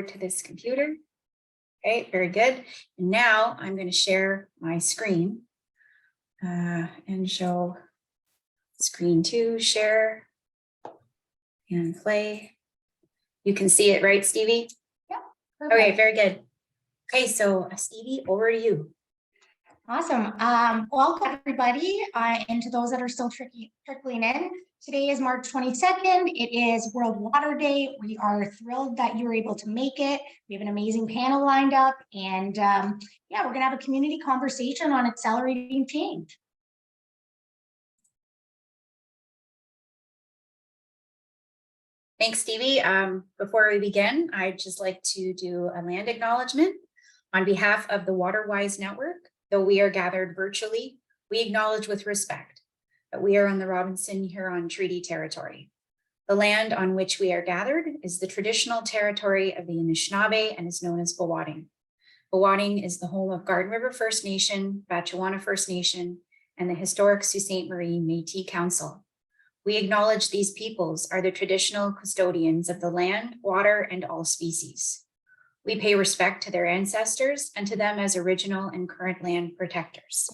to this computer. Okay, very good. And now I'm going to share my screen and show screen 2, share and play. You can see it, right, Stevie? Yeah. Okay, very good. Okay, so Stevie, over to you. Awesome. Welcome everybody, and to those that are still trickling in. Today is March 22nd. It is World Water Day. We are thrilled that you're able to make it. We have an amazing panel lined up, and yeah, we're gonna have a community conversation on accelerating change. Thanks, Stevie. Before we begin, I'd just like to do a land acknowledgement. On behalf of the WaterWise Network, though we are gathered virtually, we acknowledge with respect that we are on the Robinson Huron Treaty Territory. The land on which we are gathered is the traditional territory of the Anishinaabe and is known as Bowatting. Bowatting is the home of Garden River First Nation, Batchewana First Nation, and the historic Sault Ste. Marie Métis Council. We acknowledge these peoples are the traditional custodians of the land, water, and all species. We pay respect to their ancestors and to them as original and current land protectors.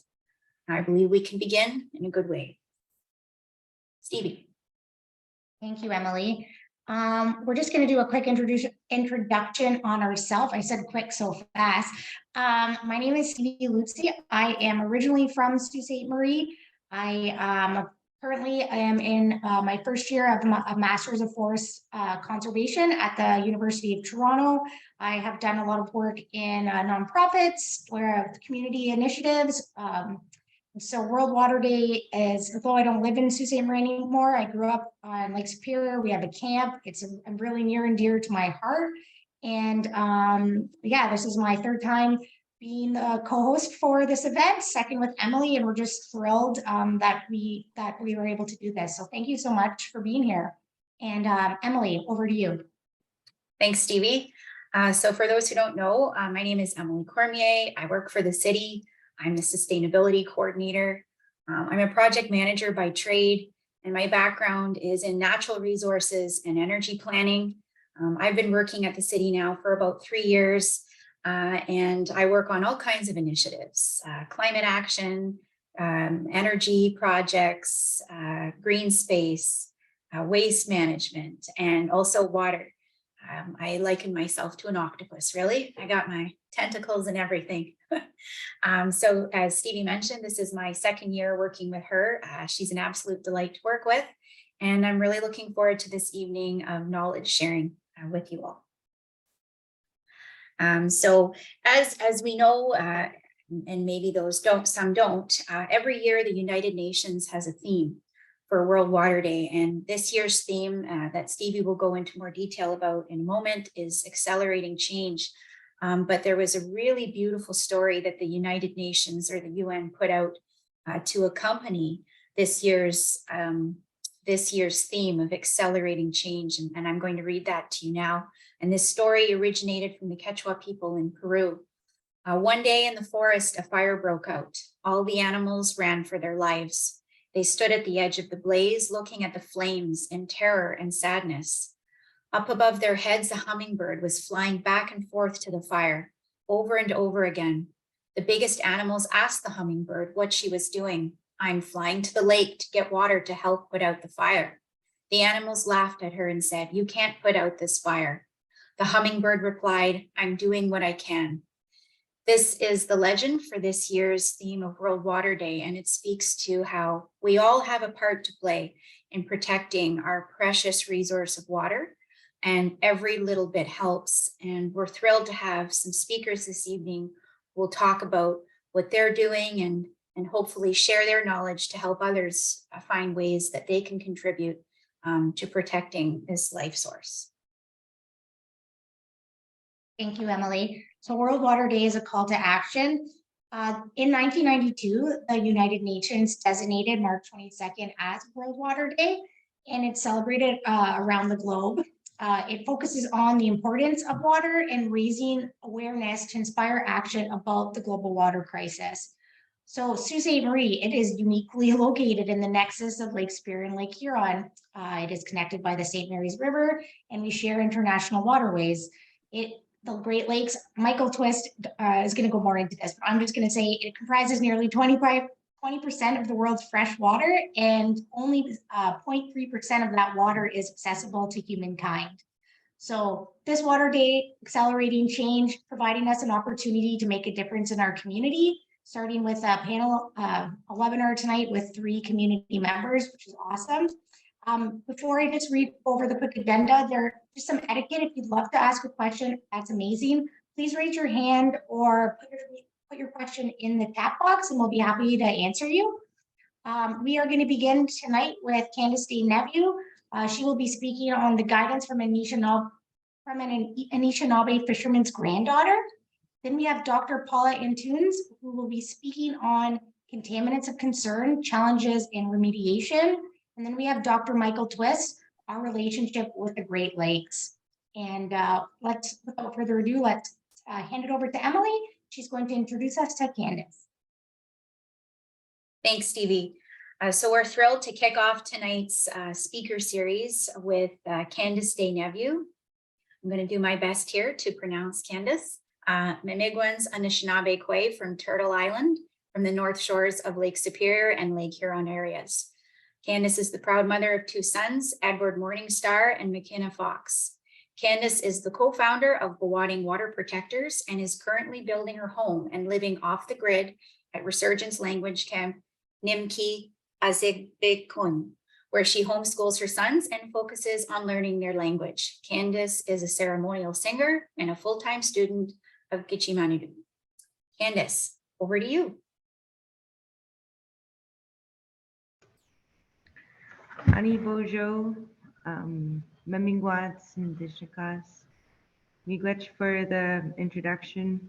I believe we can begin in a good way. Stevie. Thank you, Emily. We're just going to do a quick introduction on ourselves. I said quick so fast. My name is Stevie Lutzy. I am originally from Sault Ste. Marie. Currently, I am in my first year of a Master's of Forest Conservation at the University of Toronto. I have done a lot of work in nonprofits, community initiatives. So World Water Day is, although I don't live in Sault Ste. Marie anymore, I grew up on Lake Superior. We have a camp. It's really near and dear to my heart. And yeah, this is my third time being the co-host for this event, second with Emily, and we're just thrilled that we were able to do this. So thank you so much for being here. And Emily, over to you. Thanks, Stevie. So for those who don't know, my name is Emily Cormier. I work for the city. I'm the sustainability coordinator. I'm a project manager by trade, and my background is in natural resources and energy planning. I've been working at the city now for about 3 years. And I work on all kinds of initiatives, climate action, energy projects, green space, waste management, and also water. I liken myself to an octopus, really. I got my tentacles and everything. So as Stevie mentioned, this is my second year working with her. She's an absolute delight to work with. And I'm really looking forward to this evening of knowledge sharing with you all. So as we know, and maybe some don't, every year the United Nations has a theme for World Water Day. And this year's theme that Stevie will go into more detail about in a moment is accelerating change. But there was a really beautiful story that the United Nations or the UN put out to accompany this year's theme of accelerating change. And I'm going to read that to you now. And this story originated from the Quechua people in Peru. One day in the forest, a fire broke out. All the animals ran for their lives. They stood at the edge of the blaze, looking at the flames in terror and sadness. Up above their heads, a hummingbird was flying back and forth to the fire, over and over again. The biggest animals asked the hummingbird what she was doing. I'm flying to the lake to get water to help put out the fire. The animals laughed at her and said, you can't put out this fire. The hummingbird replied, I'm doing what I can. This is the legend for this year's theme of World Water Day, and it speaks to how we all have a part to play in protecting our precious resource of water, and every little bit helps. And we're thrilled to have some speakers this evening who will talk about what they're doing and hopefully share their knowledge to help others find ways that they can contribute to protecting this life source. Thank you, Emily. So World Water Day is a call to action. In 1992, the United Nations designated March 22nd as World Water Day, and it's celebrated around the globe. It focuses on the importance of water and raising awareness to inspire action about the global water crisis. So Sault Ste. Marie, it is uniquely located in the nexus of Lake Superior and Lake Huron. It is connected by the St. Mary's River, and we share international waterways. The Great Lakes, Michael Twist is going to go more into this, but I'm just going to say it comprises nearly 20% of the world's fresh water, and only 0.3% of that water is accessible to humankind. So this Water Day, accelerating change, providing us an opportunity to make a difference in our community, starting with a panel, a webinar tonight with 3 community members, which is awesome. Before I just read over the quick agenda, there's just some etiquette. If you'd love to ask a question, that's amazing. Please raise your hand or put your question in the chat box and we'll be happy to answer you. We are going to begin tonight with Candace Day-Neveu. She will be speaking on the guidance from an Anishinaabe fisherman's granddaughter. Then we have Dr. Paula Antunes, who will be speaking on contaminants of concern, challenges, and remediation. And then we have Dr. Michael Twist, our relationship with the Great Lakes. And without further ado, let's hand it over to Emily. She's going to introduce us to Candace. Thanks, Stevie. So we're thrilled to kick off tonight's speaker series with Candace Day-Neveu. I'm going to do my best here to pronounce Candace. Miigwens Anishinaabe Kwe from Turtle Island, from the north shores of Lake Superior and Lake Huron areas. Candace is the proud mother of 2 sons, Edward Morningstar and McKenna Fox. Candace is the co-founder of Bwating Water Protectors and is currently building her home and living off the grid at Resurgence Language Camp Nimki Azigbikun, where she homeschools her sons and focuses on learning their language. Candace is a ceremonial singer and a full-time student of Gitchimanadu. Candace, over to you. Ani Bojo, Memingwats and Dishikas. Miigwech for the introduction.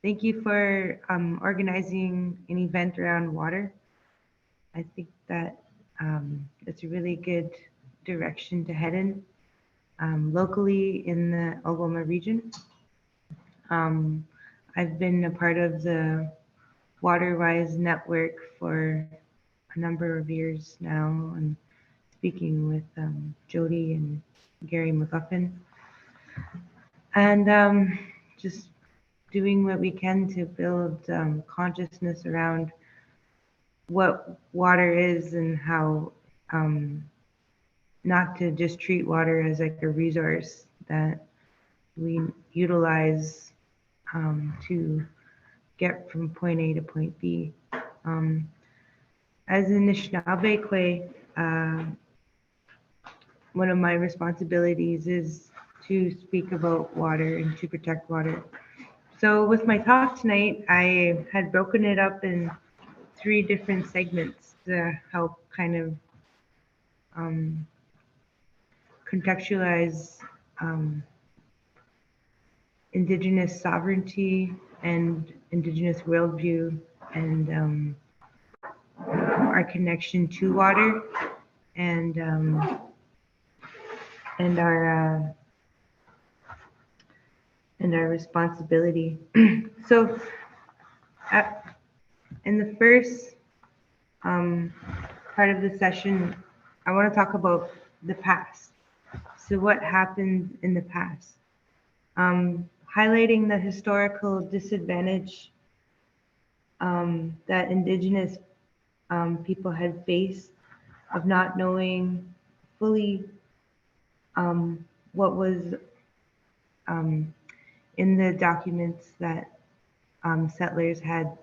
Thank you for organizing an event around water. I think that it's a really good direction to head in locally in the Algoma region. I've been a part of the WaterWise network for a number of years now, and speaking with Jody and Gary McGuffin, and just doing what we can to build consciousness around what water is and how not to just treat water as like a resource that we utilize to get from point A to point B. As an Anishinaabe Kwe, one of my responsibilities is to speak about water and to protect water. So with my talk tonight, I had broken it up in 3 different segments to help kind of contextualize Indigenous sovereignty and Indigenous worldview and our connection to water and our responsibility. So in the first part of the session, I want to talk about the past. So what happened in the past? Highlighting the historical disadvantage that Indigenous people had faced of not knowing fully what was in the documents that settlers had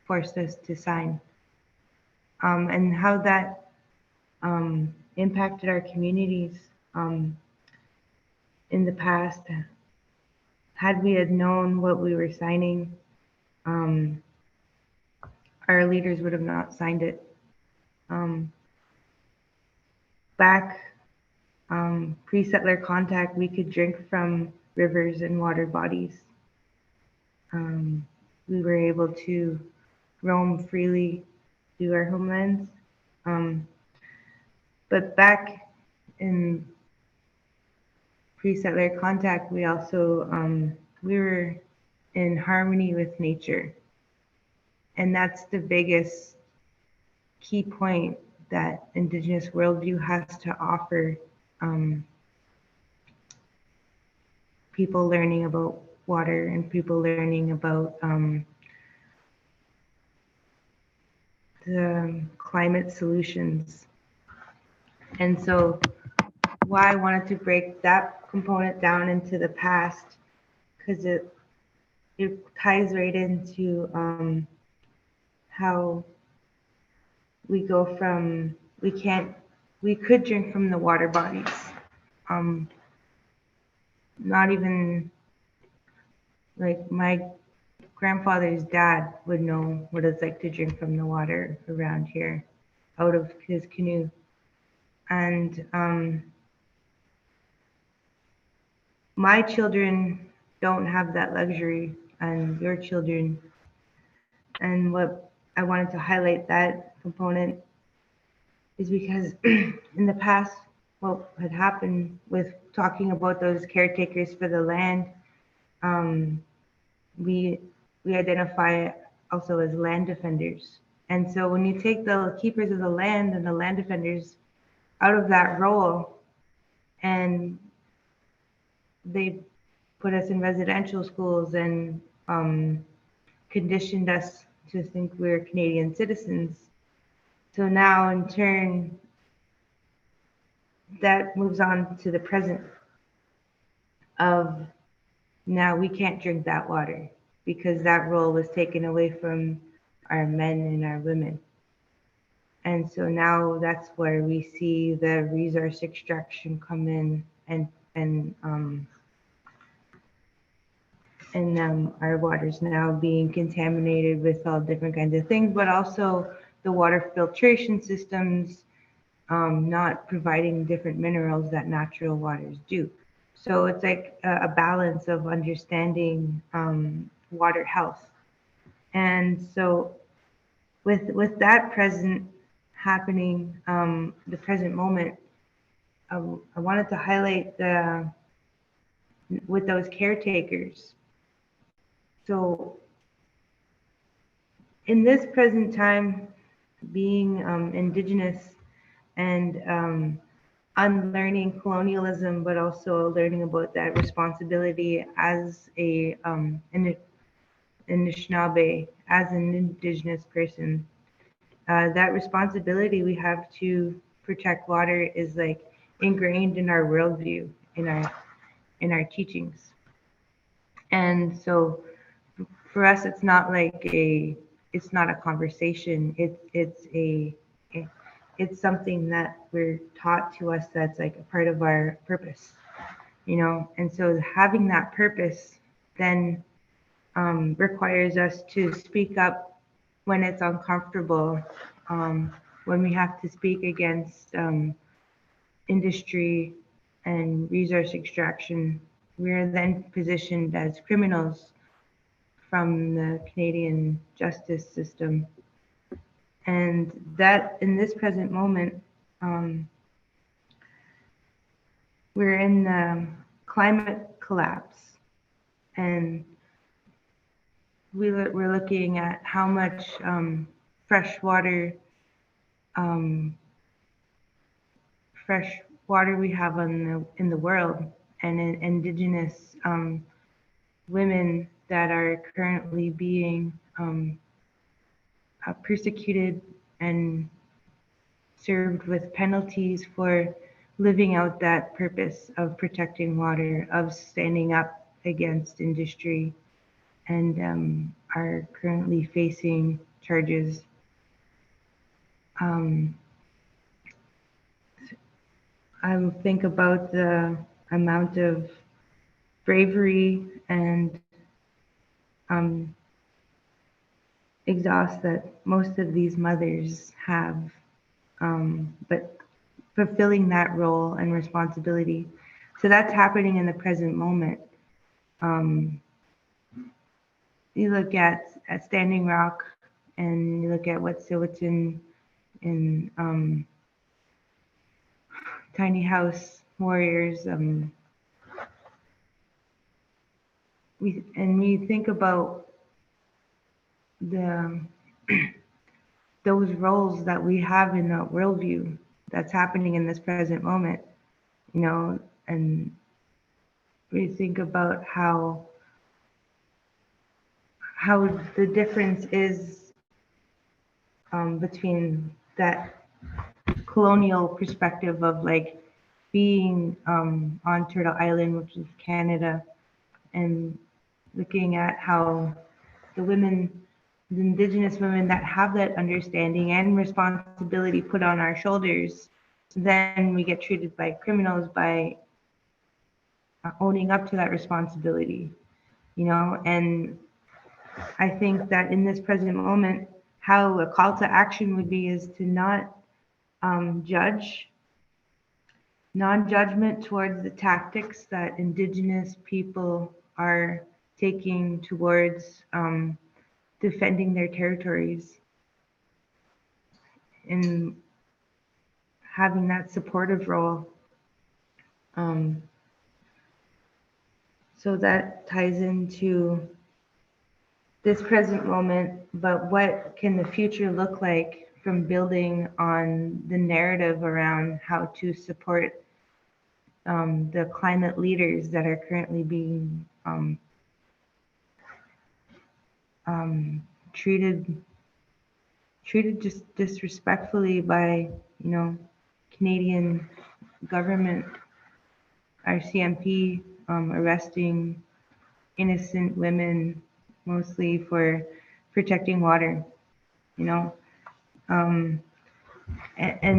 forced us to sign, and how that impacted our communities in the past. Had we had known what we were signing, our leaders would have not signed it. Back pre-settler contact, we could drink from rivers and water bodies. We were able to roam freely through our homelands. But back in pre-settler contact, we also, we were in harmony with nature. And that's the biggest key point that Indigenous worldview has to offer people learning about water and people learning about the climate solutions. And so why I wanted to break that component down into the past, because it ties right into how we go from we could drink from the water bodies. Not even like my grandfather's dad would know what it's like to drink from the water around here out of his canoe. And my children don't have that luxury, and your children. And what I wanted to highlight that component is because in the past, what had happened with talking about those caretakers for the land, we identify also as land defenders. And so when you take the keepers of the land and the land defenders out of that role, and they put us in residential schools and conditioned us to think we're Canadian citizens. So now in turn, that moves on to the present of now we can't drink that water because that role was taken away from our men and our women. And so now that's where we see the resource extraction come in and our water's now being contaminated with all different kinds of things, but also the water filtration systems not providing different minerals that natural waters do. So it's like a balance of understanding water health. And so with that present happening, the present moment, I wanted to highlight with those caretakers. So in this present time, being Indigenous and unlearning colonialism, but also learning about that responsibility as an Anishinaabe, as an Indigenous person. That responsibility we have to protect water is like ingrained in our worldview, in our teachings. And so for us, it's not a conversation. It's something that we're taught to us that's like a part of our purpose, And so having that purpose then requires us to speak up when it's uncomfortable, when we have to speak against industry and resource extraction. We're then positioned as criminals from the Canadian justice system. And that in this present moment, we're in the climate collapse, and we're looking at how much fresh water we have in the world, and Indigenous women that are currently being persecuted and served with penalties for living out that purpose of protecting water, of standing up against industry, and are currently facing charges. I think about the amount of bravery and exhaust that most of these mothers have, but fulfilling that role and responsibility. So that's happening in the present moment. You look at Standing Rock, and you look at Wet'suwet'en in Tiny House Warriors. We think about those roles that we have in that worldview that's happening in this present moment, and we think about how the difference is between that colonial perspective of like being on Turtle Island, which is Canada, and looking at how the women, the Indigenous women that have that understanding and responsibility put on our shoulders, then we get treated by criminals by owning up to that responsibility, you know? And I think that in this present moment, how a call to action would be is to not judge, non-judgment towards the tactics that Indigenous people are taking towards defending their territories, and having that supportive role. So that ties into this present moment, but what can the future look like from building on the narrative around how to support the climate leaders that are currently being treated just disrespectfully by, you know, Canadian government, our CMP, arresting innocent women mostly for protecting water, you know. And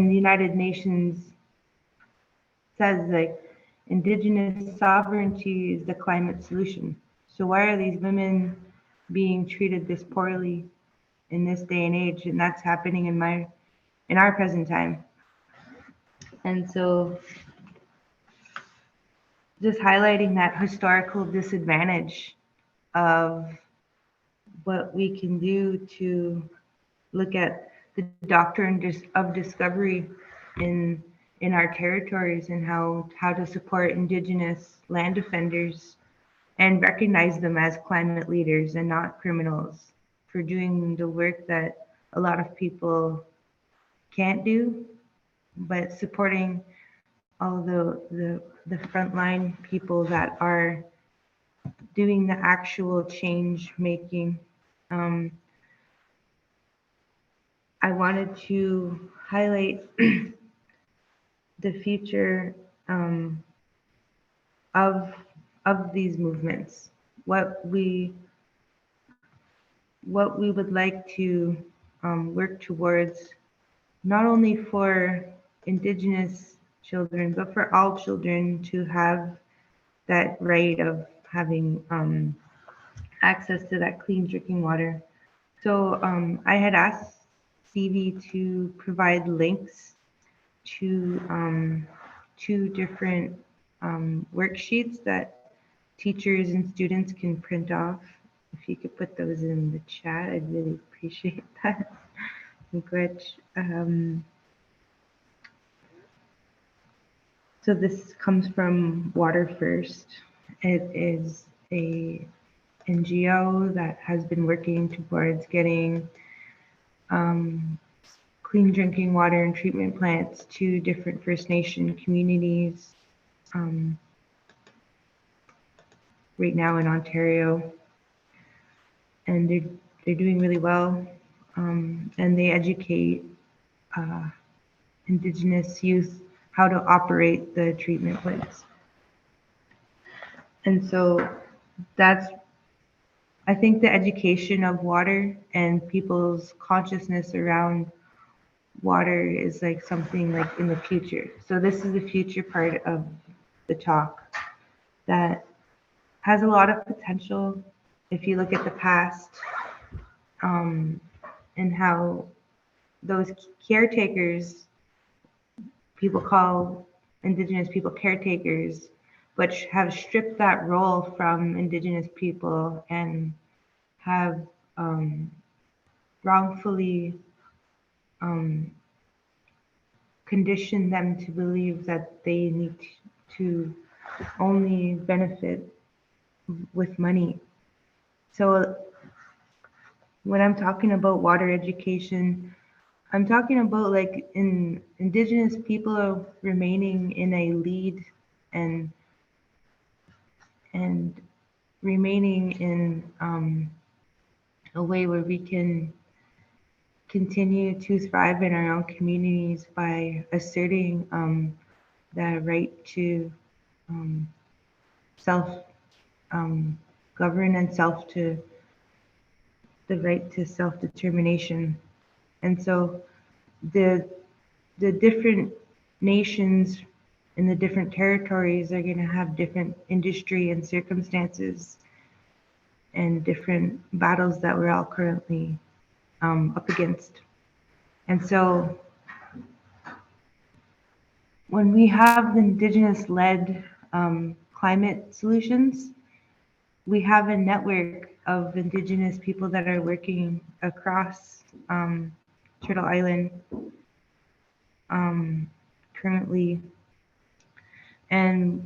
the United Nations says like Indigenous sovereignty is the climate solution. So why are these women being treated this poorly in this day and age? And that's happening in our present time. And so just highlighting that historical disadvantage of what we can do to look at the doctrine of discovery in our territories, and how to support Indigenous land defenders and recognize them as climate leaders and not criminals for doing the work that a lot of people can't do, but supporting all the frontline people that are doing the actual change making. I wanted to highlight the future of these movements, what we would like to work towards, not only for Indigenous children, but for all children to have that right of having access to that clean drinking water. So I had asked Stevie to provide links to two different worksheets that teachers and students can print off. If you could put those in the chat, I'd really appreciate that. Which, so this comes from Water First. It is a NGO that has been working towards getting clean drinking water and treatment plants to different First Nation communities right now in Ontario. And they're doing really well. And they educate Indigenous youth how to operate the treatment plants. And so that's, I think the education of water and people's consciousness around water is like something like in the future. So this is the future part of the talk that has a lot of potential if you look at the past, and how those caretakers, people call Indigenous people caretakers, but have stripped that role from Indigenous people and have wrongfully conditioned them to believe that they need to only benefit with money. So when I'm talking about water education, I'm talking about like Indigenous people remaining in a lead and and remaining in a way where we can continue to thrive in our own communities by asserting the right to self govern and the right to self-determination. And so the different nations in the different territories are going to have different industry and circumstances and different battles that we're all currently up against. And so when we have Indigenous-led climate solutions, we have a network of Indigenous people that are working across Turtle Island currently, and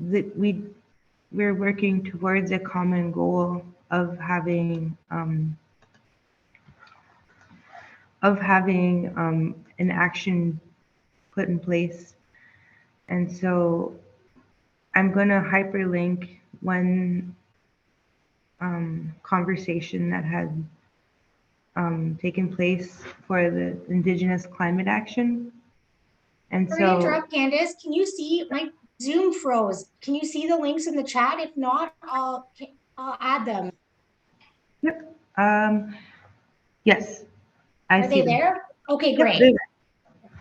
we're working towards a common goal of having an action put in place. And so I'm going to hyperlink one conversation that had taken place for the Indigenous climate action. And Sorry to so, interrupt, Candace. Can you see my Zoom froze? Can you see the links in the chat? If not, I'll add them. yep, yes, I Are see they them. there? Okay, Yep, great. they're there.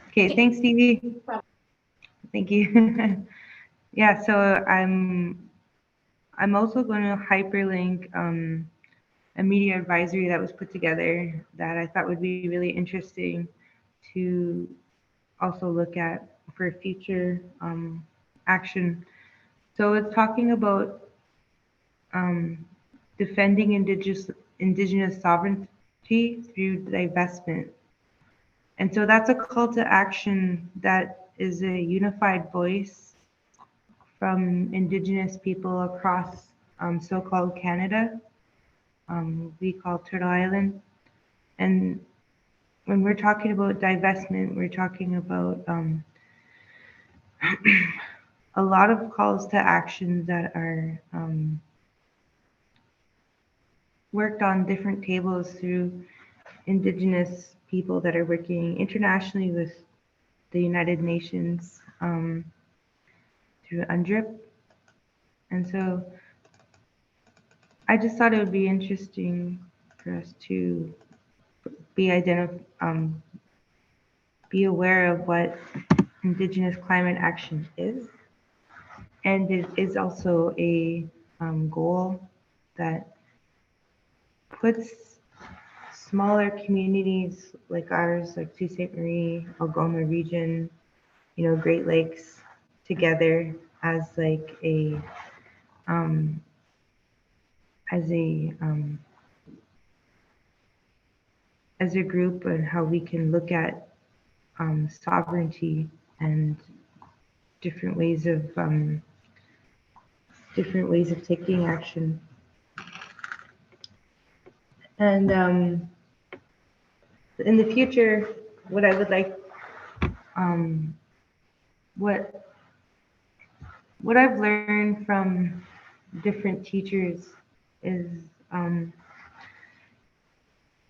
Okay, thanks, Stevie. Thank you. Yeah, so I'm also going to hyperlink a media advisory that was put together that I thought would be really interesting to also look at for future action. So it's talking about defending indigenous sovereignty through divestment. And so that's a call to action that is a unified voice from Indigenous people across so-called Canada, we call Turtle Island. And when we're talking about divestment, we're talking about a lot of calls to action that are worked on different tables through Indigenous people that are working internationally with the United Nations through UNDRIP. And so I just thought it would be interesting for us to be aware of what Indigenous climate action is. And it is also a goal that puts smaller communities like ours, like Sault Ste. Marie, Algoma region, Great Lakes together as like um, a as a group, and how we can look at sovereignty and different ways of taking action. And in the future, what I would like, what I've learned from different teachers is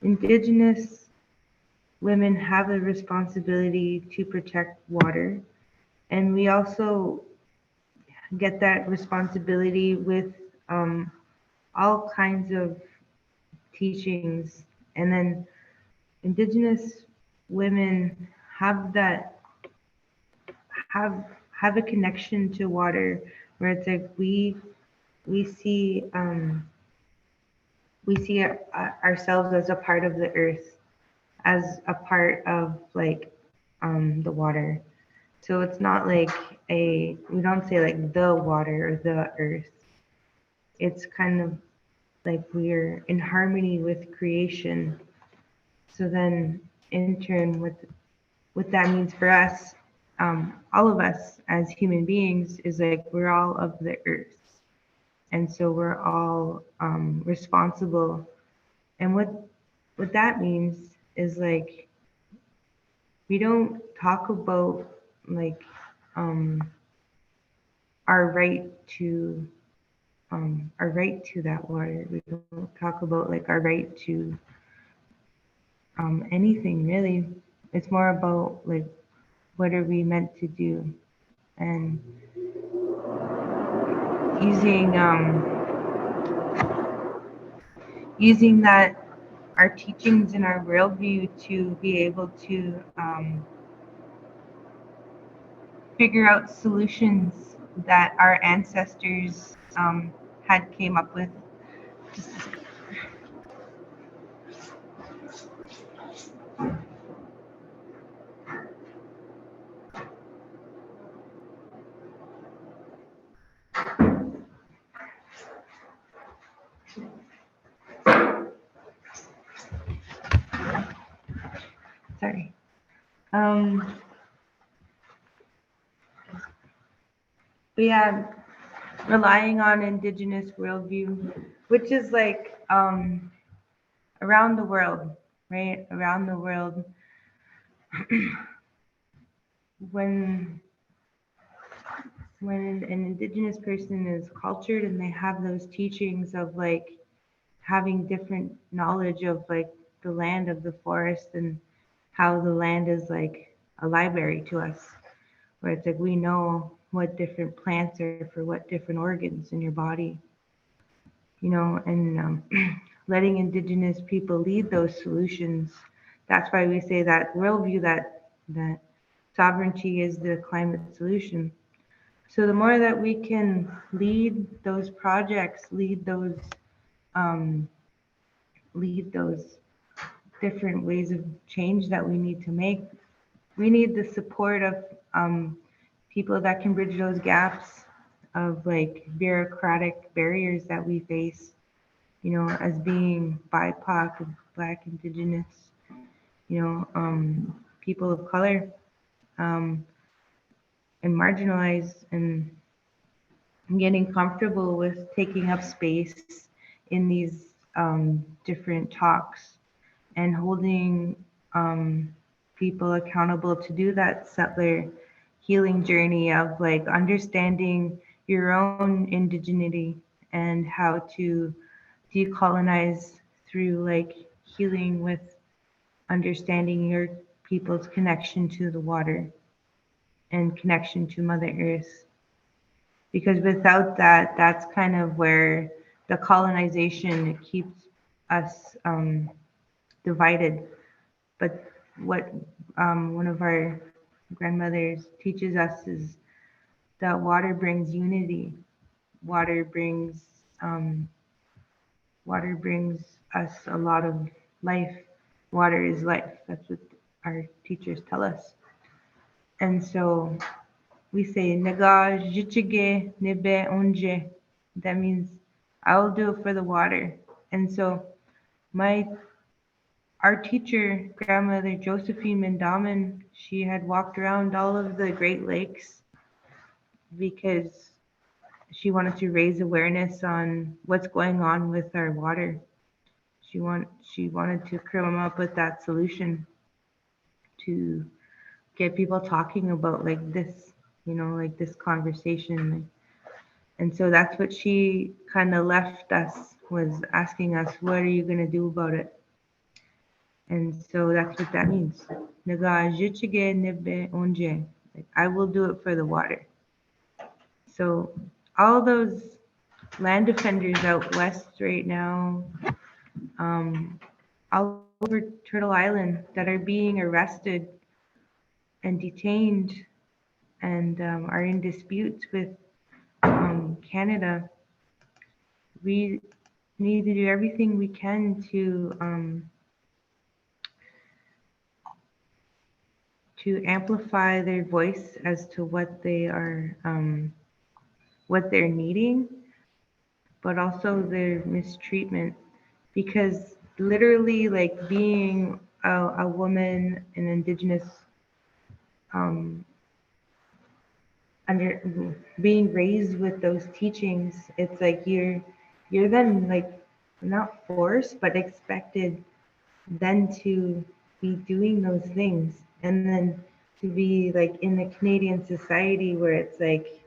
Indigenous women have a responsibility to protect water, and we also get that responsibility with all kinds of teachings. And then Indigenous women have that have a connection to water, where it's like we see ourselves as a part of the earth, as a part of like the water. So it's not like we don't say like the water or the earth. It's kind of like we're in harmony with creation. So then in turn, what that means for us, all of us as human beings, is like we're all of the earth. And so we're all responsible. And what that means is like we don't talk about like our right to our right to that water. We don't talk about like our right to anything really. It's more about like what are we meant to do, and using using that our teachings and our worldview to be able to figure out solutions that our ancestors had came up with. Sorry. But yeah, relying on indigenous worldview, which is like around the world, right? Around the world, when when an indigenous person is cultured and they have those teachings of like having different knowledge of like the land of the forest and how the land is like a library to us, where it's like we know what different plants are for what different organs in your body, you know, and letting indigenous people lead those solutions. That's why we say that worldview, that sovereignty is the climate solution. So the more that we can lead those projects, um, lead those different ways of change that we need to make, we need the support of people that can bridge those gaps of like bureaucratic barriers that we face, you know, as being BIPOC, Black, Indigenous, you know, people of color, and marginalized, and getting comfortable with taking up space in these different talks and holding people accountable to do that settler healing journey of like understanding your own indigeneity and how to decolonize through like healing with understanding your people's connection to the water and connection to Mother Earth. Because without that, that's kind of where the colonization keeps us divided. But what one of our grandmothers teaches us is that water brings unity. Water brings um, water brings us a lot of life. Water is life. That's what our teachers tell us. And so we say "Naga jichige nibe onje." That means I will do it for the water. And so my our teacher, grandmother Josephine Mendamen, she had walked around all of the Great Lakes because she wanted to raise awareness on what's going on with our water. She wanted to come up with that solution to get people talking about like this, you know, like this conversation. And so that's what she kind of left us, was asking us, what are you going to do about it? And so that's what that means. Naga jichige nibe onje. Like, I will do it for the water. So all those land defenders out west right now, all over Turtle Island, that are being arrested and detained and are in disputes with Canada, we need to do everything we can to amplify their voice as to what they are, what they're needing, but also their mistreatment. Because literally, like being a woman, an Indigenous, um, under being raised with those teachings, it's like you're then like not forced but expected then to be doing those things, and then to be like in the Canadian society where it's like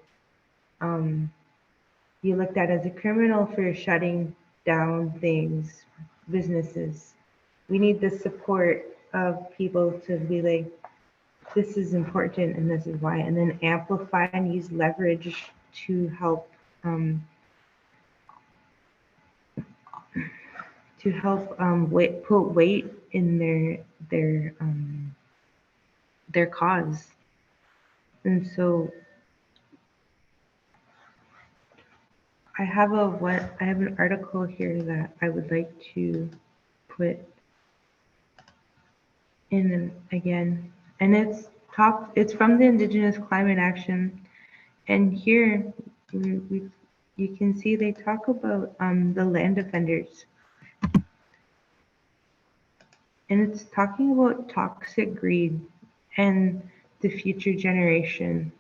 be looked at as a criminal for shutting down things, businesses. We need the support of people to be like, this is important and this is why, and then amplify and use leverage to help put weight in their cause. And so I have an article here that I would like to put in again, and it's from the Indigenous Climate Action, and here you can see they talk about the land defenders, and it's talking about toxic greed and the future generation,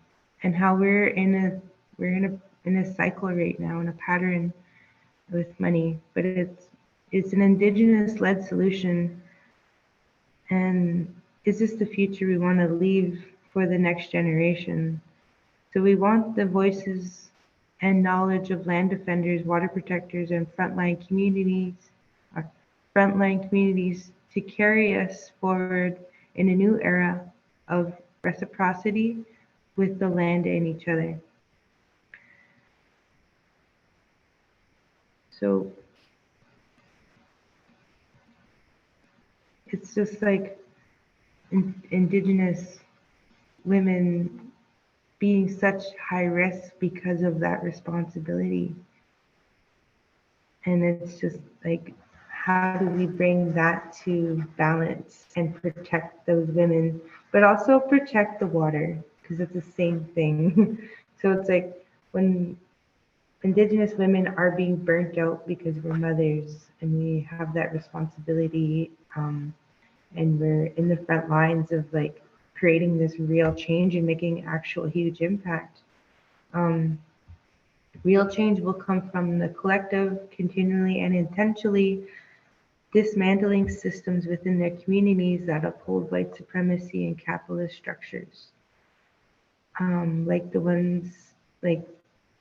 and how we're in a cycle right now, in a pattern with money, but it's an Indigenous led solution. And is this the future we want to leave for the next generation? So we want the voices and knowledge of land defenders, water protectors, and frontline communities to carry us forward in a new era of reciprocity with the land and each other. So it's just like Indigenous women being such high risk because of that responsibility. And it's just like, how do we bring that to balance and protect those women, but also protect the water, because it's the same thing. So it's like when Indigenous women are being burnt out because we're mothers and we have that responsibility, and we're in the front lines of like creating this real change and making actual huge impact. Real change will come from the collective, continually and intentionally dismantling systems within their communities that uphold white supremacy and capitalist structures. Like the ones like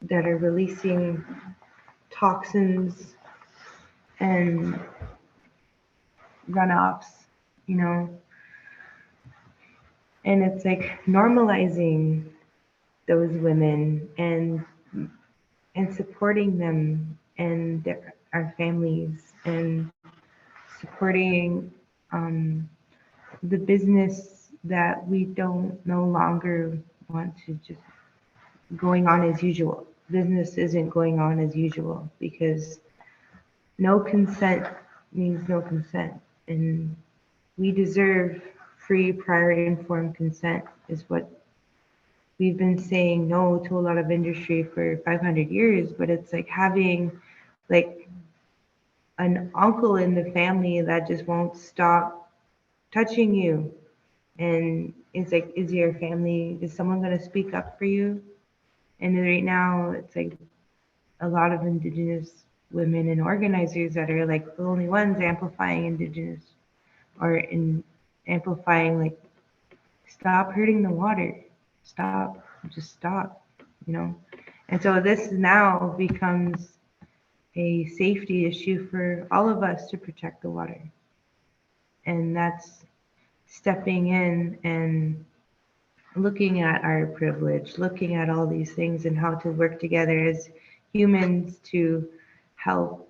that are releasing toxins and runoffs, you know, and it's like normalizing those women and supporting them and our families, and supporting the business that we don't no longer want to just going on as usual. Business isn't going on as usual because no consent means no consent, and we deserve free, prior, informed consent is what we've been saying no to a lot of industry for 500 years, but it's like having like an uncle in the family that just won't stop touching you. And it's like, is someone going to speak up for you? And right now it's like a lot of Indigenous women and organizers that are like the only ones amplifying Indigenous, or in amplifying like, stop hurting the water, just stop, you know. And so this now becomes a safety issue for all of us to protect the water, and that's stepping in and looking at our privilege, looking at all these things and how to work together as humans to help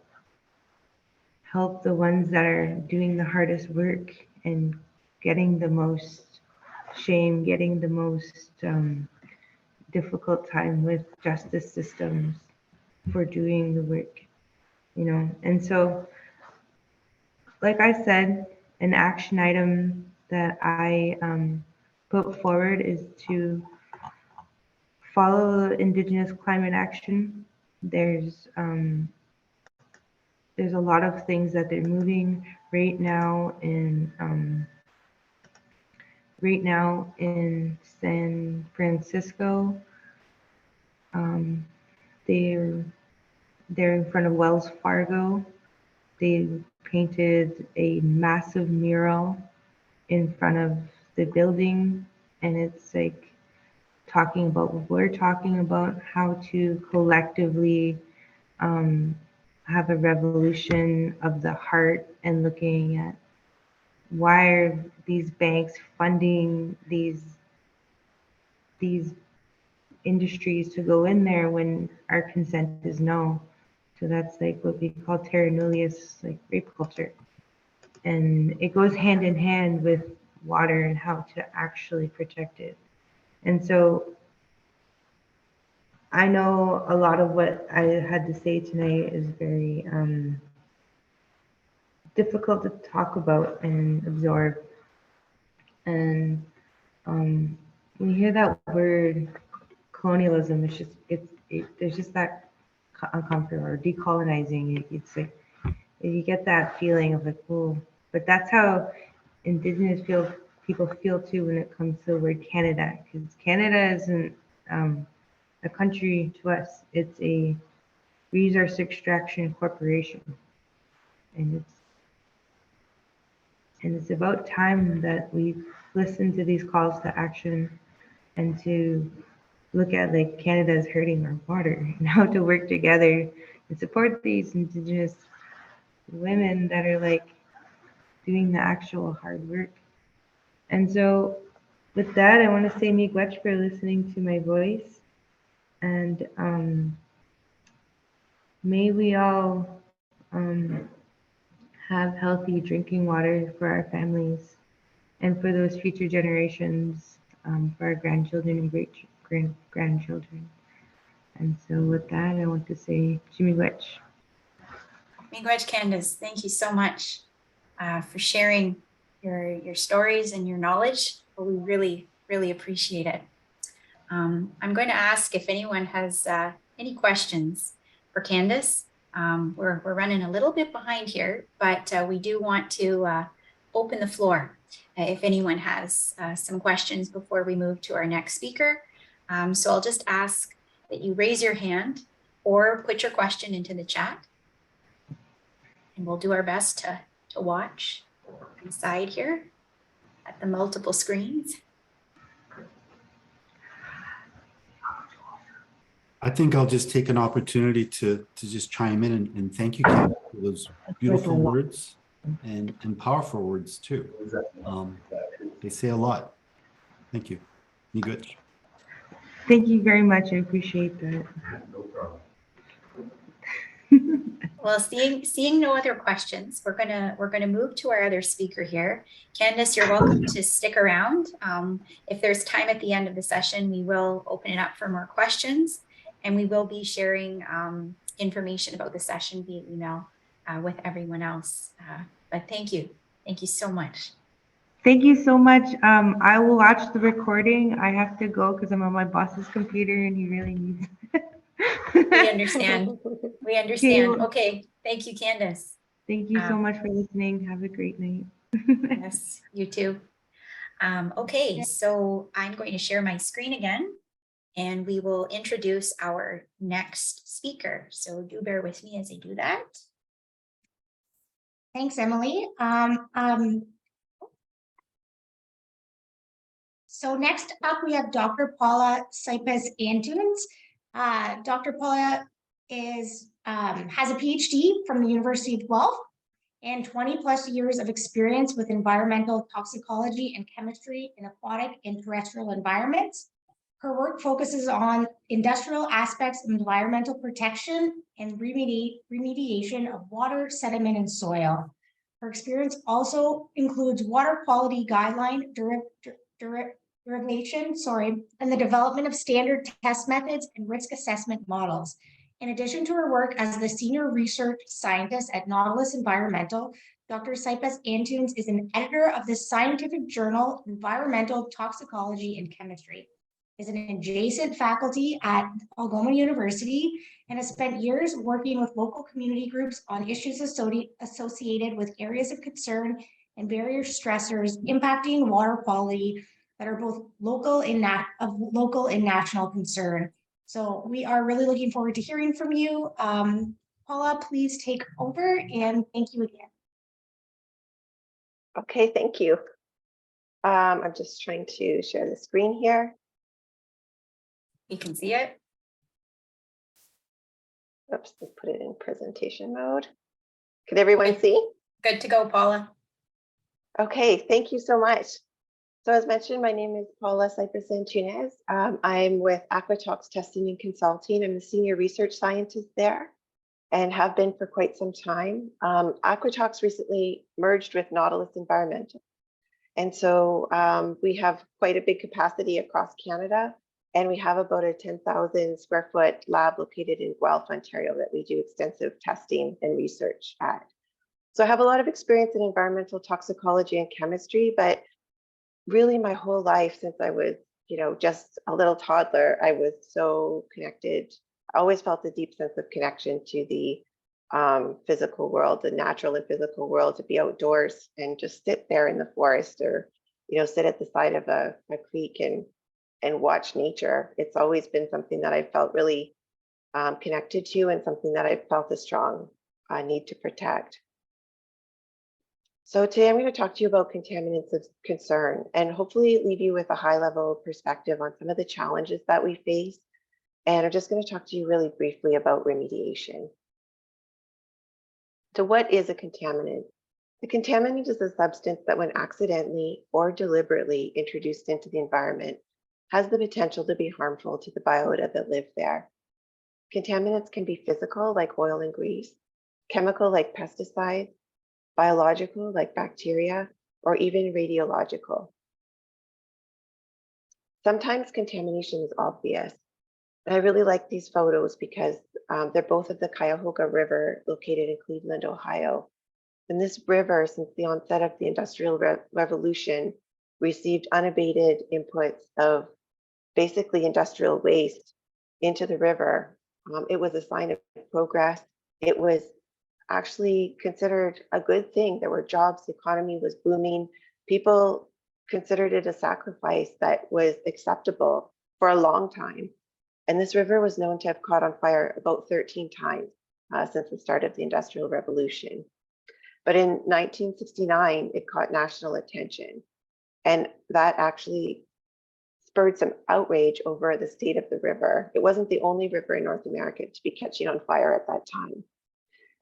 the ones that are doing the hardest work and getting the most shame, getting the most difficult time with justice systems for doing the work, you know. And so, like I said, an action item that I put forward is to follow Indigenous climate action. There's a lot of things that they're moving right now in San Francisco. They're in front of Wells Fargo. They painted a massive mural in front of the building, and it's like talking about what we're talking about, how to collectively have a revolution of the heart and looking at why are these banks funding these industries to go in there when our consent is no. So that's like what we call terra nullius, like rape culture. And it goes hand in hand with water and how to actually protect it. And so I know a lot of what I had to say tonight is very difficult to talk about and absorb. And when you hear that word colonialism, it's just there's just that uncomfort or decolonizing. It's like you get that feeling of like, oh, but that's how Indigenous people feel too when it comes to the word Canada, because Canada isn't a country to us. It's a resource extraction corporation, and it's about time that we listen to these calls to action and to look at like Canada is hurting our water and how to work together and support these Indigenous women that are like doing the actual hard work. And so with that, I want to say miigwech for listening to my voice, and may we all have healthy drinking water for our families and for those future generations, for our grandchildren and grandchildren. And so with that, I want to say miigwech. Miigwech, Candace, thank you so much for sharing your stories and your knowledge. We really, really appreciate it. I'm going to ask if anyone has any questions for Candace. We're running a little bit behind here, but we do want to open the floor if anyone has some questions before we move to our next speaker. So I'll just ask that you raise your hand or put your question into the chat. And we'll do our best to watch inside here at the multiple screens. I think I'll just take an opportunity to just chime in and thank you, Ken, for those beautiful words and powerful words too. They say a lot. Thank you. Miigwech. Thank you very much. I appreciate that. No problem. Well, seeing no other questions, we're gonna move to our other speaker here. Candace, you're welcome to stick around. If there's time at the end of the session, we will open it up for more questions, and we will be sharing information about the session via email with everyone else. But thank you so much. Thank you so much. I will watch the recording. I have to go because I'm on my boss's computer and he really needs it. We understand. We understand. Okay. Thank you, Candace. Thank you so much for listening. Have a great night. Yes, you too. Okay, so I'm going to share my screen again, and we will introduce our next speaker. So do bear with me as I do that. Thanks, Emily. So next up, we have Dr. Paula Saipas-Antunes. Dr. Paula has a PhD from the University of Guelph and 20 plus years of experience with environmental toxicology and chemistry in aquatic and terrestrial environments. Her work focuses on industrial aspects of environmental protection and remediation of water, sediment, and soil. Her experience also includes water quality guideline derivation, and the development of standard test methods and risk assessment models. In addition to her work as the senior research scientist at Nautilus Environmental, Dr. Saipas-Antunes is an editor of the scientific journal Environmental Toxicology and Chemistry, is an adjacent faculty at Algoma University, and has spent years working with local community groups on issues associated with areas of concern and barrier stressors impacting water quality that are both local and national concern. So we are really looking forward to hearing from you. Paula, please take over, and thank you again. Okay, thank you. I'm just trying to share the screen here. You can see it. Oops, let's put it in presentation mode. Can everyone see? Good to go, Paula. Okay, thank you so much. So as mentioned, my name is Paula Cypress Antunes. I'm with Aquatox Testing and Consulting. I'm the senior research scientist there and have been for quite some time. Aquatox recently merged with Nautilus Environmental. And so we have quite a big capacity across Canada, and we have about a 10,000 square foot lab located in Guelph, Ontario, that we do extensive testing and research at. So I have a lot of experience in environmental toxicology and chemistry, but really my whole life since I was, just a little toddler, I was so connected. I always felt a deep sense of connection to the physical world, the natural and physical world, to be outdoors and just sit there in the forest or, sit at the side of a creek and watch nature. It's always been something that I felt really connected to and something that I felt a strong need to protect. So today I'm going to talk to you about contaminants of concern and hopefully leave you with a high level perspective on some of the challenges that we face. And I'm just going to talk to you really briefly about remediation. So what is a contaminant? A contaminant is a substance that when accidentally or deliberately introduced into the environment has the potential to be harmful to the biota that live there. Contaminants can be physical like oil and grease, chemical like pesticides, biological like bacteria, or even radiological. Sometimes contamination is obvious. And I really like these photos because they're both of the Cuyahoga River located in Cleveland, Ohio. And this river, since the onset of the Industrial Revolution, received unabated inputs of basically industrial waste into the river. It was a sign of progress. It was actually considered a good thing. There were jobs, the economy was booming. People considered it a sacrifice that was acceptable for a long time. And this river was known to have caught on fire about 13 times since the start of the Industrial Revolution. But in 1969, it caught national attention. And that actually spurred some outrage over the state of the river. It wasn't the only river in North America to be catching on fire at that time.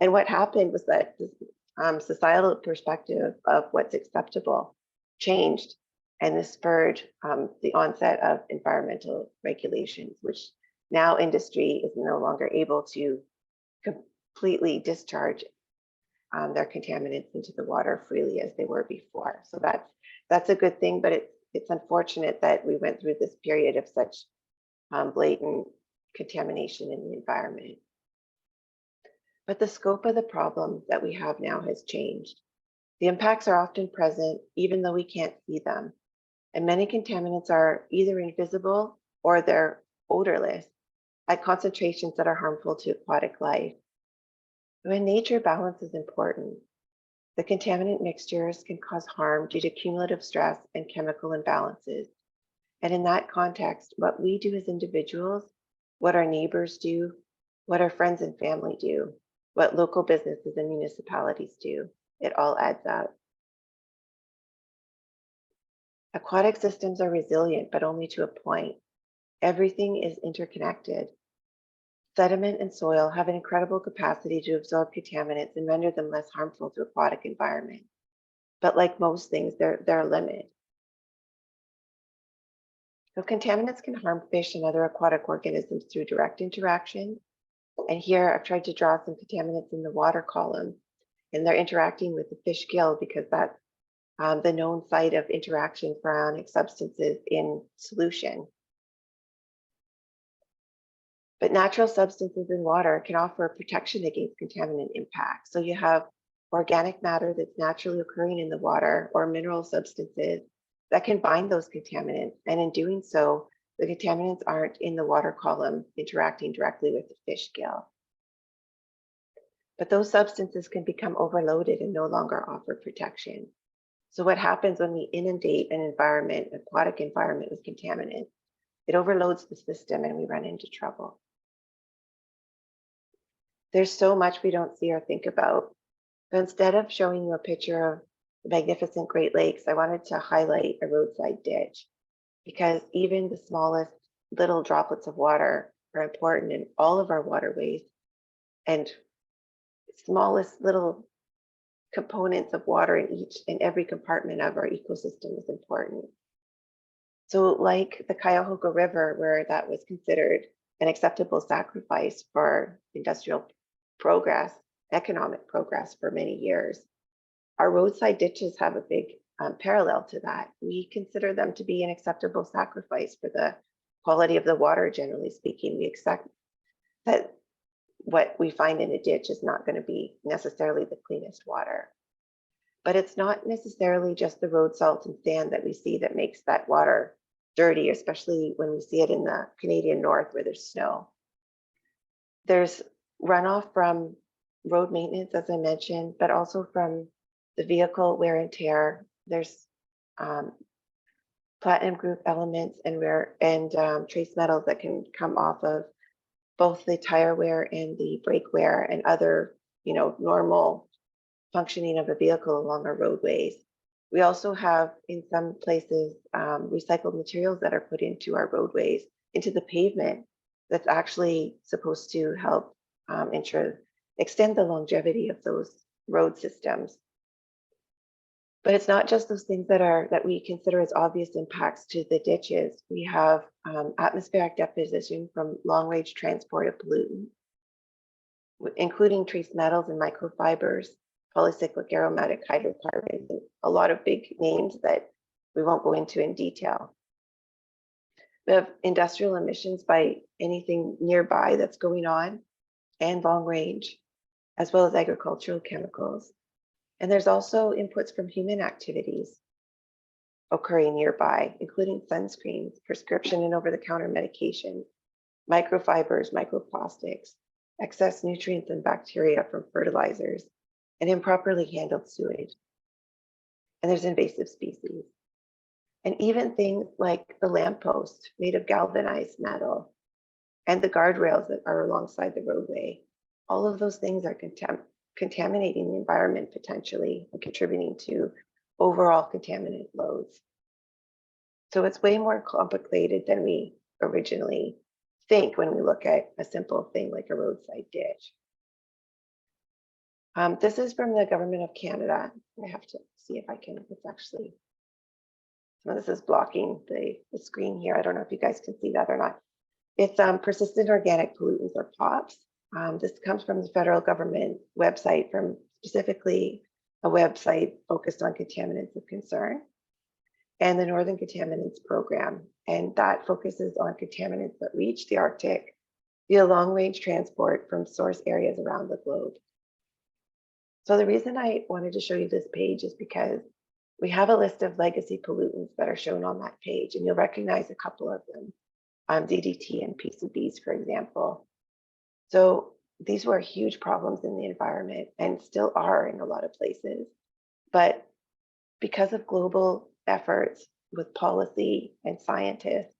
And what happened was that the societal perspective of what's acceptable changed, and this spurred the onset of environmental regulations, which now industry is no longer able to completely discharge their contaminants into the water freely as they were before. So that's a good thing, but it's unfortunate that we went through this period of such blatant contamination in the environment. But the scope of the problem that we have now has changed. The impacts are often present, even though we can't see them. And many contaminants are either invisible or they're odorless at concentrations that are harmful to aquatic life. When nature balance is important, the contaminant mixtures can cause harm due to cumulative stress and chemical imbalances. And in that context, what we do as individuals, what our neighbors do, what our friends and family do, what local businesses and municipalities do, it all adds up. Aquatic systems are resilient, but only to a point. Everything is interconnected. Sediment and soil have an incredible capacity to absorb contaminants and render them less harmful to aquatic environments. But like most things, there are limits. So contaminants can harm fish and other aquatic organisms through direct interaction. And here I've tried to draw some contaminants in the water column, and they're interacting with the fish gill because that's the known site of interaction for ionic substances in solution. But natural substances in water can offer protection against contaminant impact. So you have organic matter that's naturally occurring in the water or mineral substances that can bind those contaminants. And in doing so, the contaminants aren't in the water column interacting directly with the fish gill. But those substances can become overloaded and no longer offer protection. So what happens when we inundate an environment, an aquatic environment with contaminants? It overloads the system and we run into trouble. There's so much we don't see or think about. But instead of showing you a picture of the magnificent Great Lakes, I wanted to highlight a roadside ditch, because even the smallest little droplets of water are important in all of our waterways and smallest little components of water in each and every compartment of our ecosystem is important. So like the Cuyahoga River, where that was considered an acceptable sacrifice for industrial progress, economic progress for many years, our roadside ditches have a big parallel to that. We consider them to be an acceptable sacrifice for the quality of the water, generally speaking. We accept that what we find in a ditch is not going to be necessarily the cleanest water. But it's not necessarily just the road salt and sand that we see that makes that water dirty, especially when we see it in the Canadian North where there's snow. There's runoff from road maintenance, as I mentioned, but also from the vehicle wear and tear. There's platinum group elements and trace metals that can come off of both the tire wear and the brake wear and other, normal functioning of a vehicle along our roadways. We also have, in some places, recycled materials that are put into our roadways, into the pavement, that's actually supposed to help extend the longevity of those road systems. But it's not just those things that we consider as obvious impacts to the ditches. We have atmospheric deposition from long-range transport of pollutants, including trace metals and microfibers, polycyclic aromatic hydrocarbons, and a lot of big names that we won't go into in detail. We have industrial emissions by anything nearby that's going on and long range, as well as agricultural chemicals. And there's also inputs from human activities occurring nearby, including sunscreens, prescription and over-the-counter medication, microfibers, microplastics, excess nutrients and bacteria from fertilizers, and improperly handled sewage. And there's invasive species. And even things like the lamppost made of galvanized metal and the guardrails that are alongside the roadway. All of those things are contaminating the environment potentially and contributing to overall contaminant loads. So it's way more complicated than we originally think when we look at a simple thing like a roadside ditch. This is from the Government of Canada. I have to see if I can, it's actually, some of this is blocking the screen here. I don't know if you guys can see that or not. It's persistent organic pollutants, or POPs. This comes from the federal government website, from specifically a website focused on contaminants of concern, and the Northern Contaminants Program. And that focuses on contaminants that reach the Arctic via long-range transport from source areas around the globe. So the reason I wanted to show you this page is because we have a list of legacy pollutants that are shown on that page, and you'll recognize a couple of them, DDT and PCBs, for example. So these were huge problems in the environment and still are in a lot of places. But because of global efforts with policy and scientists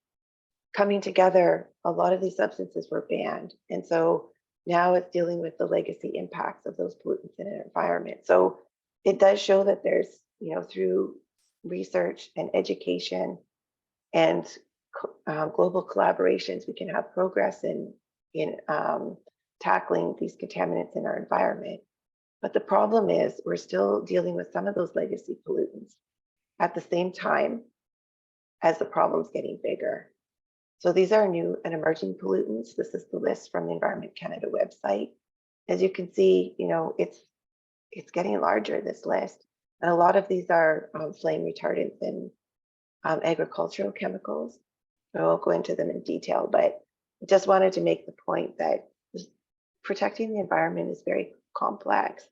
coming together, a lot of these substances were banned. And so now it's dealing with the legacy impacts of those pollutants in an environment. So it does show that there's, through research and education and global collaborations, we can have progress in tackling these contaminants in our environment. But the problem is we're still dealing with some of those legacy pollutants at the same time as the problem's getting bigger. So these are new and emerging pollutants. This is the list from the Environment Canada website. As you can see, it's getting larger, this list. And a lot of these are flame retardants and agricultural chemicals. I won't go into them in detail, but I just wanted to make the point that protecting the environment is very complex,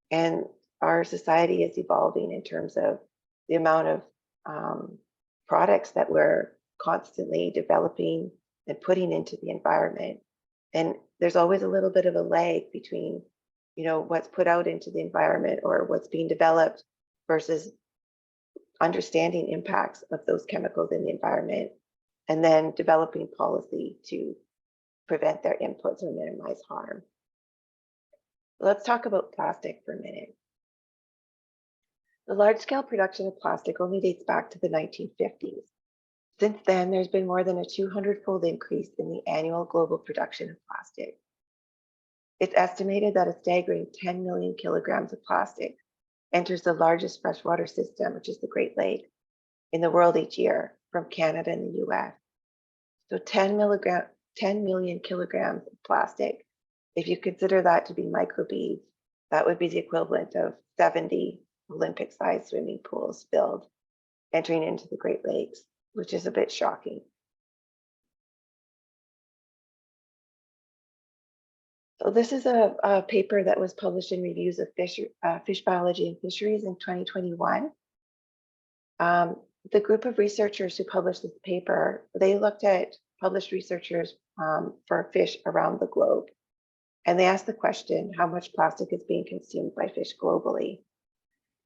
and our society is evolving in terms of the amount of products that we're constantly developing and putting into the environment. And there's always a little bit of a lag between, what's put out into the environment or what's being developed versus understanding impacts of those chemicals in the environment, and then developing policy to prevent their inputs or minimize harm. Let's talk about plastic for a minute. The large-scale production of plastic only dates back to the 1950s. Since then, there's been more than a 200-fold increase in the annual global production of plastic. It's estimated that a staggering 10 million kilograms of plastic enters the largest freshwater system, which is the Great Lakes, in the world each year from Canada and the US. So 10 million kilograms of plastic. If you consider that to be microbeads, that would be the equivalent of 70 Olympic-sized swimming pools filled, entering into the Great Lakes, which is a bit shocking. So this is a paper that was published in Reviews of Fish Biology and Fisheries in 2021. The group of researchers who published this paper, they looked at published researchers for fish around the globe. And they asked the question, how much plastic is being consumed by fish globally?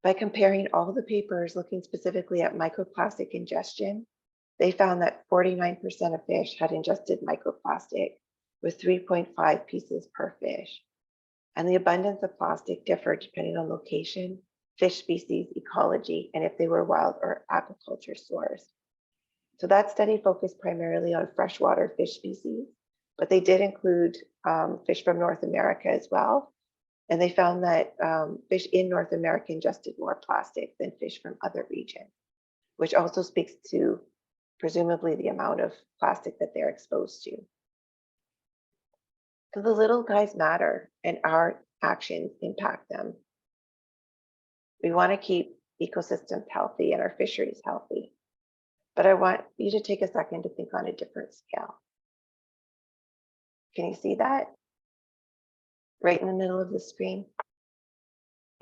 By comparing all the papers looking specifically at microplastic ingestion, they found that 49% of fish had ingested microplastic, with 3.5 pieces per fish. And the abundance of plastic differed depending on location, fish species, ecology, and if they were wild or aquaculture sourced. So that study focused primarily on freshwater fish species, but they did include fish from North America as well. And they found that fish in North America ingested more plastic than fish from other regions, which also speaks to presumably the amount of plastic that they're exposed to. So the little guys matter and our actions impact them. We want to keep ecosystems healthy and our fisheries healthy. But I want you to take a second to think on a different scale. Can you see that? Right in the middle of the screen?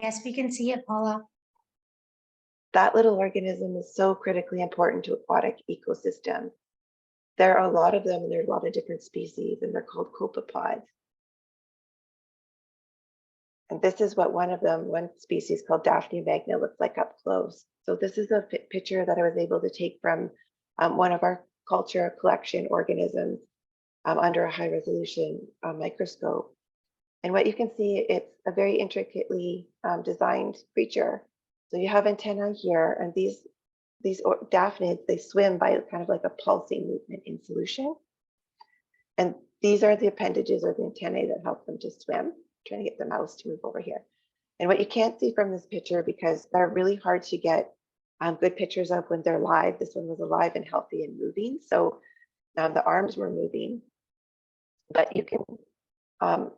Yes, we can see it, Paula. That little organism is so critically important to aquatic ecosystems. There are a lot of them, and there are a lot of different species, and they're called copepods. And this is what one species called Daphnia magna looks like up close. So this is a picture that I was able to take from one of our culture collection organisms under a high resolution microscope. And what you can see, it's a very intricately designed creature. So you have antennae here, and these daphnids, they swim by kind of like a pulsing movement in solution. And these are the appendages or the antennae that help them to swim. I'm trying to get the mouse to move over here. And what you can't see from this picture, because they're really hard to get good pictures of when they're live. This one was alive and healthy and moving. So the arms were moving, but you can,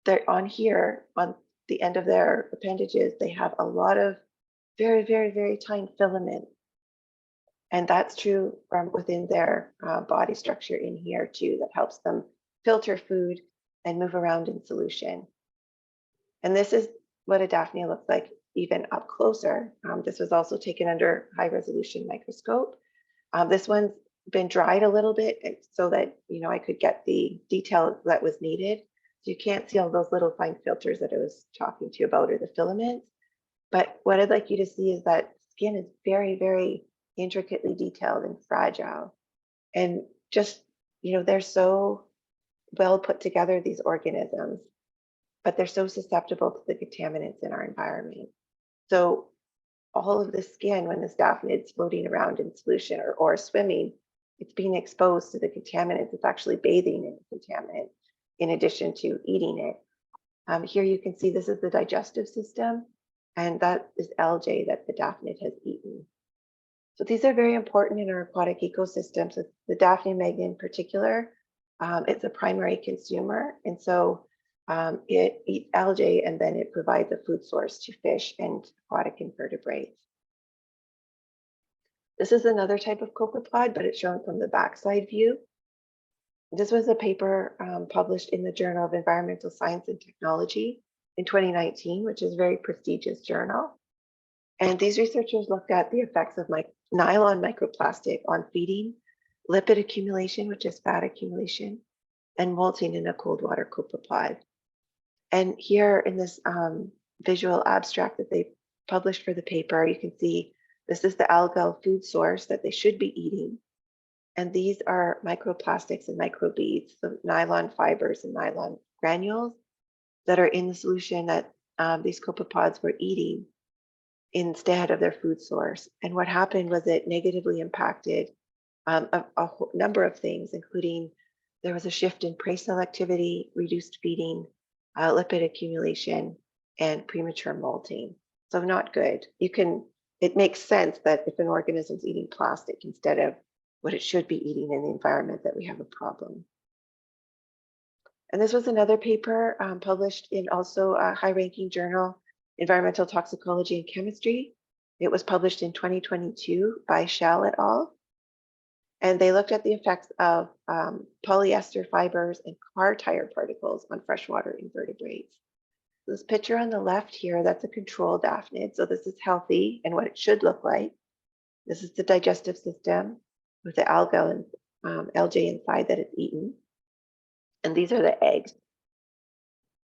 they're on here on the end of their appendages, they have a lot of very, very, very tiny filaments. And that's true from within their body structure in here too, that helps them filter food and move around in solution. And this is what a Daphnia looks like even up closer. This was also taken under high resolution microscope. This one's been dried a little bit so that, you know, I could get the detail that was needed. So you can't see all those little fine filters that I was talking to you about, or the filaments. But what I'd like you to see is that skin is very, very intricately detailed and fragile. And just, you know, they're so well put together, these organisms, but they're so susceptible to the contaminants in our environment. So all of the skin, when this daphnid's floating around in solution or swimming, it's being exposed to the contaminants. It's actually bathing in the contaminant in addition to eating it. Here you can see this is the digestive system, and that is algae that the daphnid has eaten. So these are very important in our aquatic ecosystems. So the Daphnia magna in particular, it's a primary consumer. And so it eats algae, and then it provides a food source to fish and aquatic invertebrates. This is another type of copepod, but it's shown from the backside view. This was a paper published in the Journal of Environmental Science and Technology in 2019, which is a very prestigious journal. And these researchers looked at the effects of nylon microplastic on feeding, lipid accumulation, which is fat accumulation, and molting in a cold water copepod. And here in this visual abstract that they published for the paper, you can see this is the algal food source that they should be eating. And these are microplastics and microbeads, so nylon fibers and nylon granules that are in the solution that these copepods were eating instead of their food source. And what happened was it negatively impacted a number of things, including there was a shift in prey selectivity, reduced feeding, lipid accumulation, and premature molting. So not good. It makes sense that if an organism's eating plastic instead of what it should be eating in the environment, that we have a problem. And this was another paper published in also a high-ranking journal, Environmental Toxicology and Chemistry. It was published in 2022 by Shell et al. And they looked at the effects of polyester fibers and car tire particles on freshwater invertebrates. This picture on the left here, that's a control daphnid. So this is healthy and what it should look like. This is the digestive system with the algae inside that it's eaten. And these are the eggs.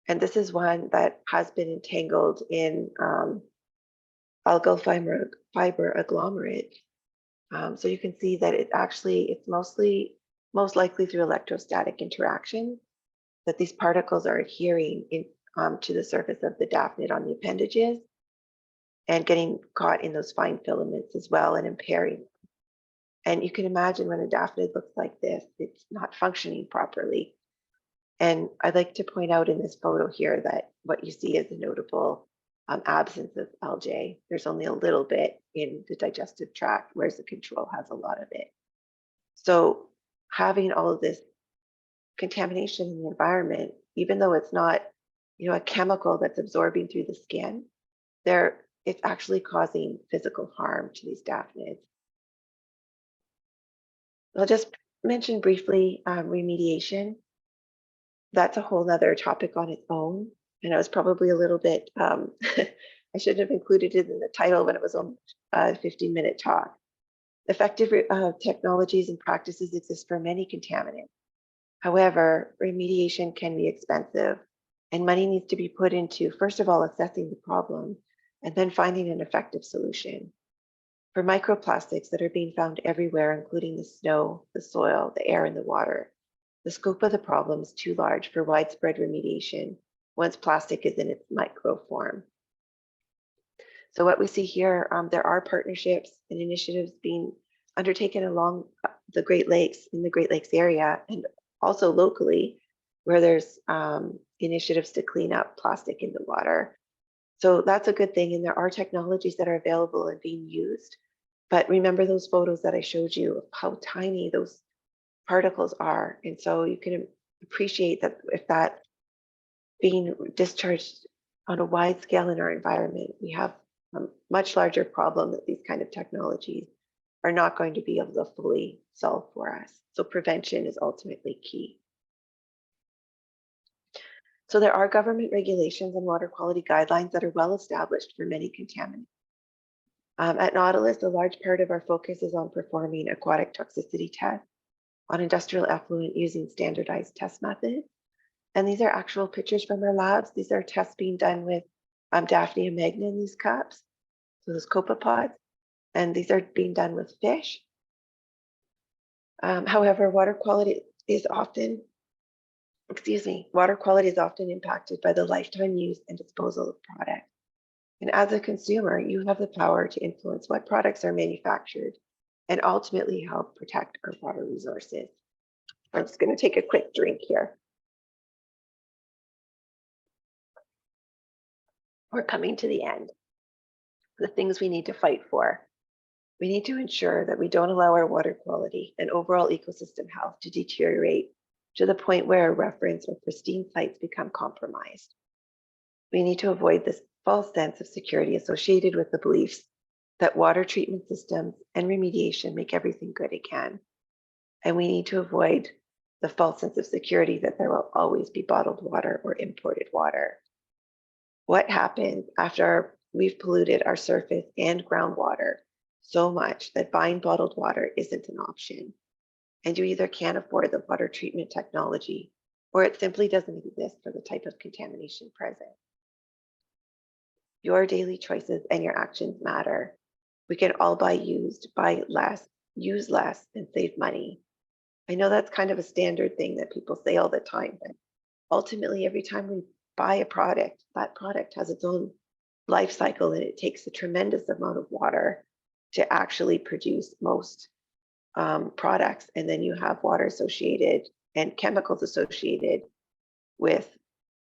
And this is one that has been entangled in algal fiber agglomerate. So you can see that it's most likely through electrostatic interaction that these particles are adhering to the surface of the daphnid on the appendages and getting caught in those fine filaments as well and impairing. And you can imagine when a daphnid looks like this, it's not functioning properly. And I'd like to point out in this photo here that what you see is a notable absence of algae. There's only a little bit in the digestive tract, whereas the control has a lot of it. So having all of this contamination in the environment, even though it's not, a chemical that's absorbing through the skin, it's actually causing physical harm to these daphnids. I'll just mention briefly remediation. That's a whole nother topic on its own. And I was probably a little bit, I should have included it in the title when it was on a 15-minute talk. Effective technologies and practices exist for many contaminants. However, remediation can be expensive and money needs to be put into, first of all, assessing the problem and then finding an effective solution. For microplastics that are being found everywhere, including the snow, the soil, the air, and the water, the scope of the problem is too large for widespread remediation once plastic is in its micro form. So what we see here, there are partnerships and initiatives being undertaken along the Great Lakes, in the Great Lakes area, and also locally, where there's initiatives to clean up plastic in the water. So that's a good thing, and there are technologies that are available and being used. But remember those photos that I showed you of how tiny those particles are. And so you can appreciate that if that being discharged on a wide scale in our environment, we have a much larger problem that these kind of technologies are not going to be able to fully solve for us. So prevention is ultimately key. So there are government regulations and water quality guidelines that are well established for many contaminants. At Nautilus, a large part of our focus is on performing aquatic toxicity tests on industrial effluent using standardized test methods. And these are actual pictures from our labs. These are tests being done with Daphnia magna in these cups, so those copepods, and these are being done with fish. However, water quality is often impacted by the lifetime use and disposal of products. And as a consumer, you have the power to influence what products are manufactured and ultimately help protect our water resources. I'm just going to take a quick drink here. We're coming to the end. The things we need to fight for. We need to ensure that we don't allow our water quality and overall ecosystem health to deteriorate to the point where reference or pristine sites become compromised. We need to avoid this false sense of security associated with the beliefs that water treatment systems and remediation make everything good it can. And we need to avoid the false sense of security that there will always be bottled water or imported water. What happens after we've polluted our surface and groundwater so much that buying bottled water isn't an option? And you either can't afford the water treatment technology or it simply doesn't exist for the type of contamination present. Your daily choices and your actions matter. We can all buy used, buy less, use less, and save money. I know that's kind of a standard thing that people say all the time, but ultimately every time we buy a product, that product has its own life cycle and it takes a tremendous amount of water to actually produce most products. And then you have water associated and chemicals associated with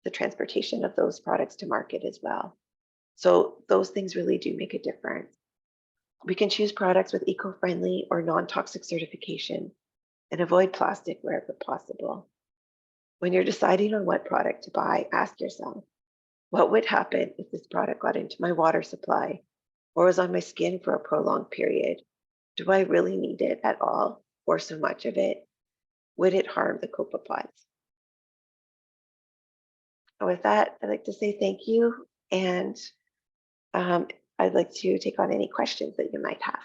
the transportation of those products to market as well. So those things really do make a difference. We can choose products with eco-friendly or non-toxic certification and avoid plastic wherever possible. When you're deciding on what product to buy, ask yourself, what would happen if this product got into my water supply or was on my skin for a prolonged period? Do I really need it at all or so much of it? Would it harm the copepods? With that, I'd like to say thank you, and I'd like to take on any questions that you might have.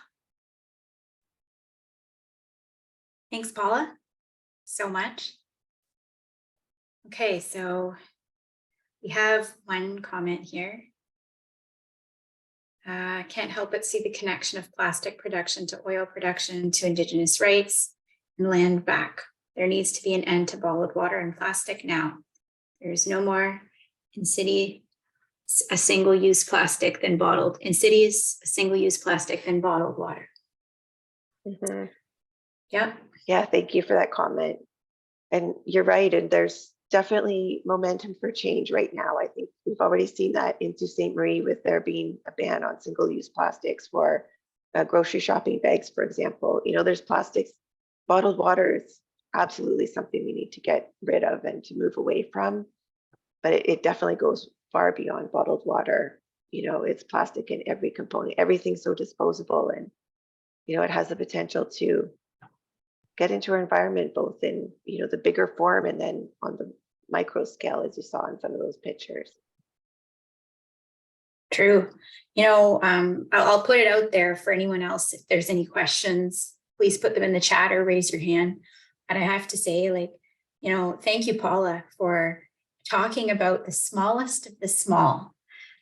Thanks, Paula, so much. Okay, so we have one comment here. Can't help but see the connection of plastic production to oil production to Indigenous rights and land back. There needs to be an end to bottled water and plastic now. There's no more in city a single-use plastic than bottled. In cities, a single-use plastic than bottled water. Mhm. Yep. Yeah, thank you for that comment. And you're right, and there's definitely momentum for change right now. I think we've already seen that in Sault Ste. Marie with there being a ban on single-use plastics for grocery shopping bags, for example. You know, there's plastics. Bottled water is absolutely something we need to get rid of and to move away from. But it definitely goes far beyond bottled water. You know, it's plastic in every component. Everything's so disposable, and you know, it has the potential to get into our environment, both in, you know, the bigger form and then on the micro scale, as you saw in some of those pictures. True. You know, I'll put it out there for anyone else. If there's any questions, please put them in the chat or raise your hand. And I have to say, like, you know, thank you, Paula, for talking about the smallest of the small.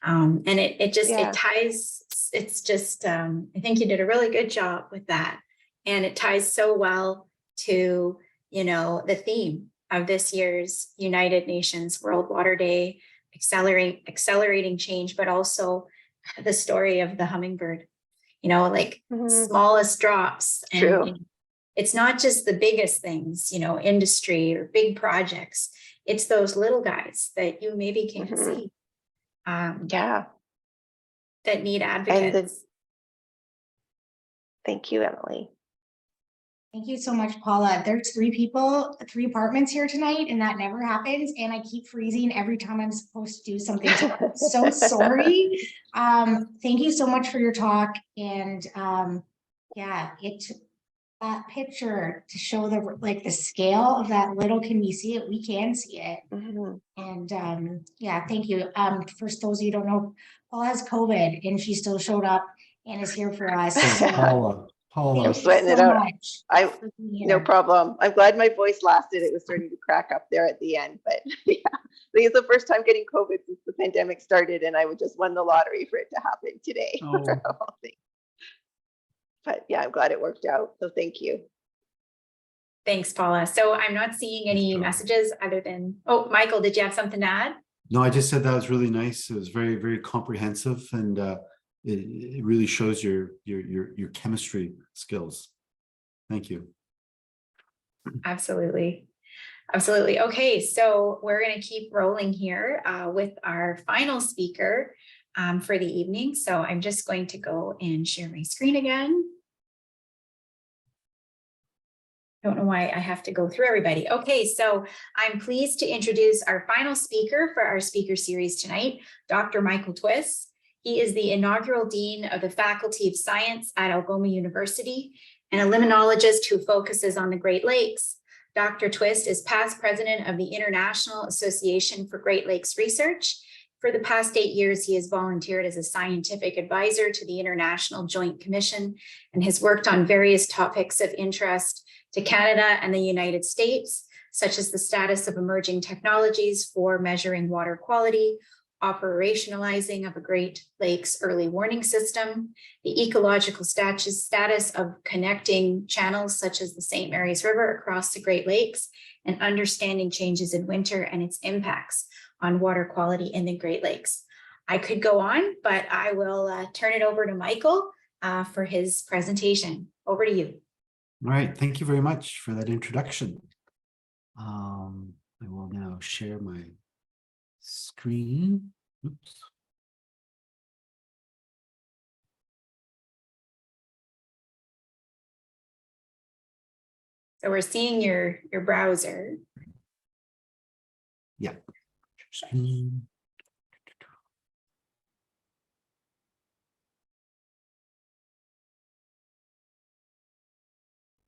And it just, Yeah. it ties, it's just, I think you did a really good job with that. And it ties so well to, you know, the theme of this year's United Nations World Water Day, accelerating change, but also the story of the hummingbird, you know, like smallest drops. And True. you know, it's not just the biggest things, you know, industry or big projects. It's those little guys that you maybe can't see. Yeah. That need advocates. Thank you, Emily. Thank you so much, Paula. There's 3 people, 3 apartments here tonight, and that never happens. And I keep freezing every time I'm supposed to do something. So I'm so sorry. Thank you so much for your talk. And yeah, that picture to show the scale of that little, can we see it? We can see it. And yeah, thank you. For those of you who don't know, Paula has COVID and she still showed up and is here for us. So Paula. I'm sweating it out. No problem. I'm glad my voice lasted. It was starting to crack up there at the end, but yeah, I think it's the first time getting COVID since the pandemic started, and I would just won the lottery for it to happen today. But yeah, I'm glad it worked out. So thank you. Thanks, Paula. So I'm not seeing any messages other than, oh, Michael, did you have something to add? No, I just said that was really nice. It was very, very comprehensive, and it really shows your chemistry skills. Thank you. Absolutely. Absolutely. Okay, so we're going to keep rolling here with our final speaker for the evening. So I'm just going to go and share my screen again. Don't know why I have to go through everybody. Okay, so I'm pleased to introduce our final speaker for our speaker series tonight, Dr. Michael Twiss. He is the inaugural Dean of the Faculty of Science at Algoma University and a limnologist who focuses on the Great Lakes. Dr. Twiss is past president of the International Association for Great Lakes Research. For the past 8 years, he has volunteered as a scientific advisor to the International Joint Commission and has worked on various topics of interest to Canada and the United States, such as the status of emerging technologies for measuring water quality, operationalizing of a Great Lakes early warning system, the ecological status of connecting channels such as the St. Mary's River across the Great Lakes, and understanding changes in winter and its impacts on water quality in the Great Lakes. I could go on, but I will turn it over to Michael for his presentation. Over to you. All right, thank you very much for that introduction. I will now share my screen. Oops. So we're seeing your browser. Yeah. Screen.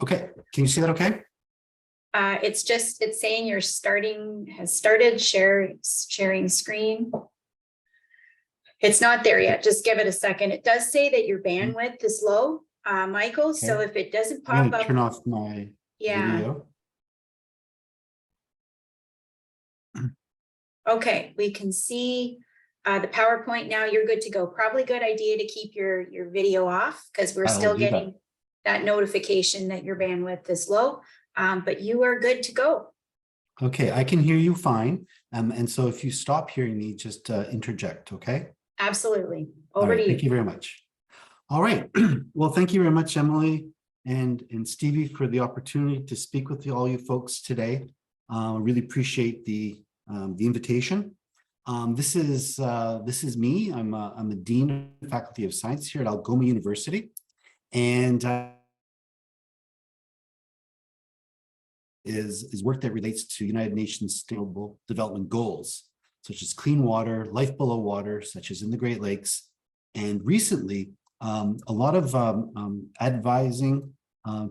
Okay, can you see that okay? It's saying has started sharing screen. It's not there yet. Just give it a second. It does say that your bandwidth is low, Michael. So Okay. if it doesn't I'm pop gonna up, turn off my yeah. video. Okay, we can see the PowerPoint now. You're good to go. Probably good idea to keep your video off because we're I will still do that. getting that notification that your bandwidth is low. But you are good to go. Okay, I can hear you fine. And so if you stop hearing me, just interject, okay? Absolutely. All Over right, to thank you. you very much. All right, well, thank you very much, Emily and Stevie, for the opportunity to speak with all you folks today. Really appreciate the invitation. This is me. I'm a dean of Faculty of Science here at Algoma University, and is work that relates to United Nations Sustainable Development Goals, such as clean water, life below water, such as in the Great Lakes, and recently a lot of advising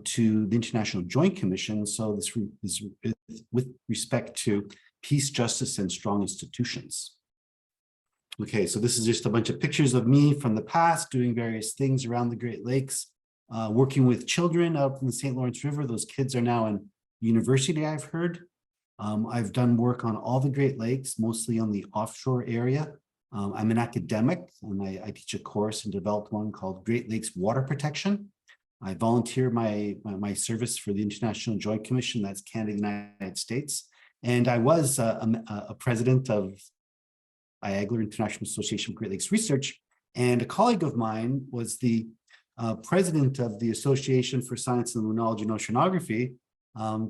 to the International Joint Commission. So this is with respect to peace, justice, and strong institutions. Okay, so this is just a bunch of pictures of me from the past doing various things around the Great Lakes, working with children out in the St. Lawrence River. Those kids are now in university, I've heard. I've done work on all the Great Lakes, mostly on the offshore area. I'm an academic and I teach a course and developed one called Great Lakes Water Protection. I volunteer my service for the International Joint Commission, that's Canada, United States. And I was a president of IAGLR, International Association for Great Lakes Research. And a colleague of mine was the president of the Association for Science and Limnology and Oceanography,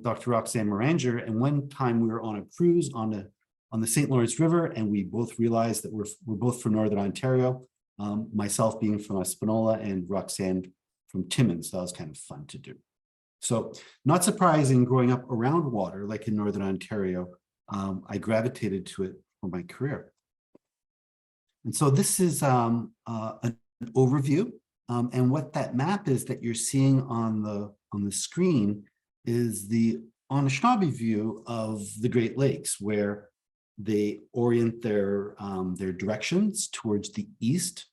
Dr. Roxanne Moranger. And one time we were on a cruise on the St. Lawrence River, and we both realized that we're both from Northern Ontario, myself being from Espanola and Roxanne from Timmins. So that was kind of fun to do. So not surprising, growing up around water, like in Northern Ontario, I gravitated to it for my career. And so this is an overview. And what that map is that you're seeing on the screen is the Anishinaabe view of the Great Lakes, where they orient their directions towards the east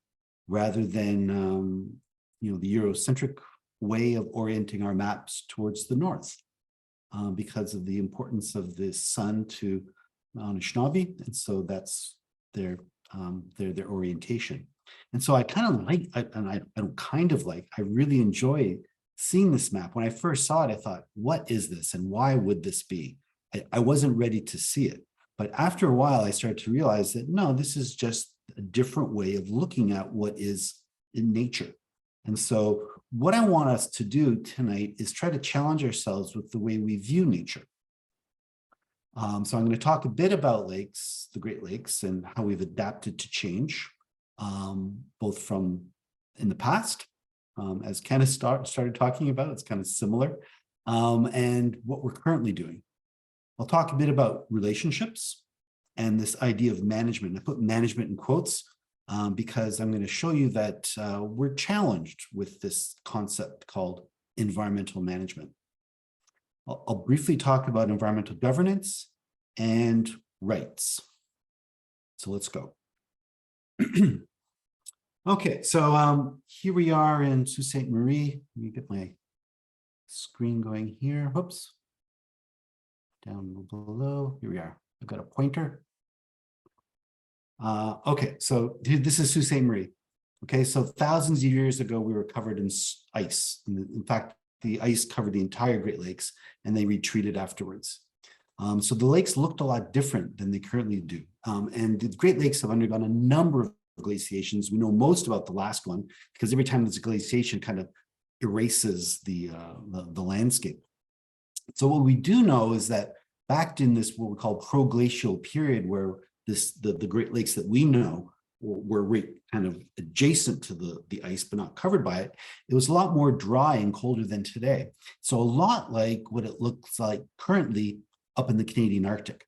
rather than the Eurocentric way of orienting our maps towards the north, because of the importance of the sun to Anishinaabe, and so that's their orientation. And so I kind of like, I really enjoy seeing this map. When I first saw it, I thought, what is this and why would this be? I wasn't ready to see it. But after a while, I started to realize that, no, this is just a different way of looking at what is in nature. And so what I want us to do tonight is try to challenge ourselves with the way we view nature. So I'm going to talk a bit about lakes, the Great Lakes, and how we've adapted to change, both from in the past, as Kenneth started talking about, it's kind of similar, and what we're currently doing. I'll talk a bit about relationships and this idea of management. I put management in quotes because I'm going to show you that we're challenged with this concept called environmental management. I'll briefly talk about environmental governance and rights. So let's go. Okay, so here we are in Sault Ste. Marie. Let me get my screen going here. Whoops. Down below. Here we are. I've got a pointer. Okay, so this is Sault Ste. Marie. Okay, so thousands of years ago, we were covered in ice. In fact, the ice covered the entire Great Lakes, and they retreated afterwards. So the lakes looked a lot different than they currently do. And the Great Lakes have undergone a number of glaciations. We know most about the last one because every time there's a glaciation, kind of erases the landscape. So what we do know is that back in this what we call proglacial period, where the Great Lakes that we know were right kind of adjacent to the ice, but not covered by it. It was a lot more dry and colder than today. So a lot like what it looks like currently up in the Canadian Arctic.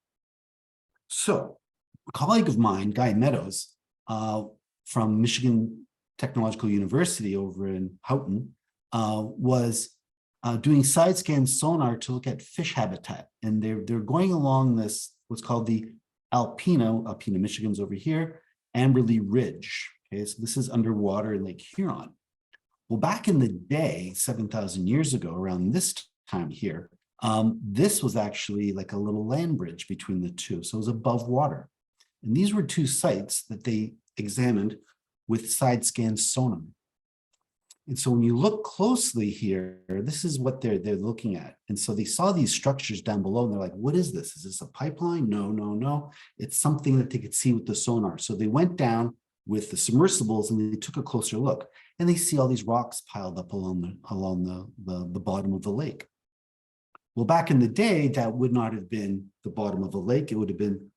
So a colleague of mine, Guy Meadows, from Michigan Technological University over in Houghton, was doing side scan sonar to look at fish habitat. And they're going along this, what's called the Alpena, Michigan's over here, Amberley Ridge. Okay, so this is underwater in Lake Huron. Well, back in the day, 7,000 years ago, around this time here, this was actually like a little land bridge between the two. So it was above water. And these were two sites that they examined with side scan sonar. And so when you look closely here, this is what they're looking at. And so they saw these structures down below and they're like, what is this? Is this a pipeline? No, no, no. It's something that they could see with the sonar. So they went down with the submersibles and they took a closer look and they see all these rocks piled up along the bottom of the lake. Well, back in the day, that would not have been the bottom of a lake. It would have been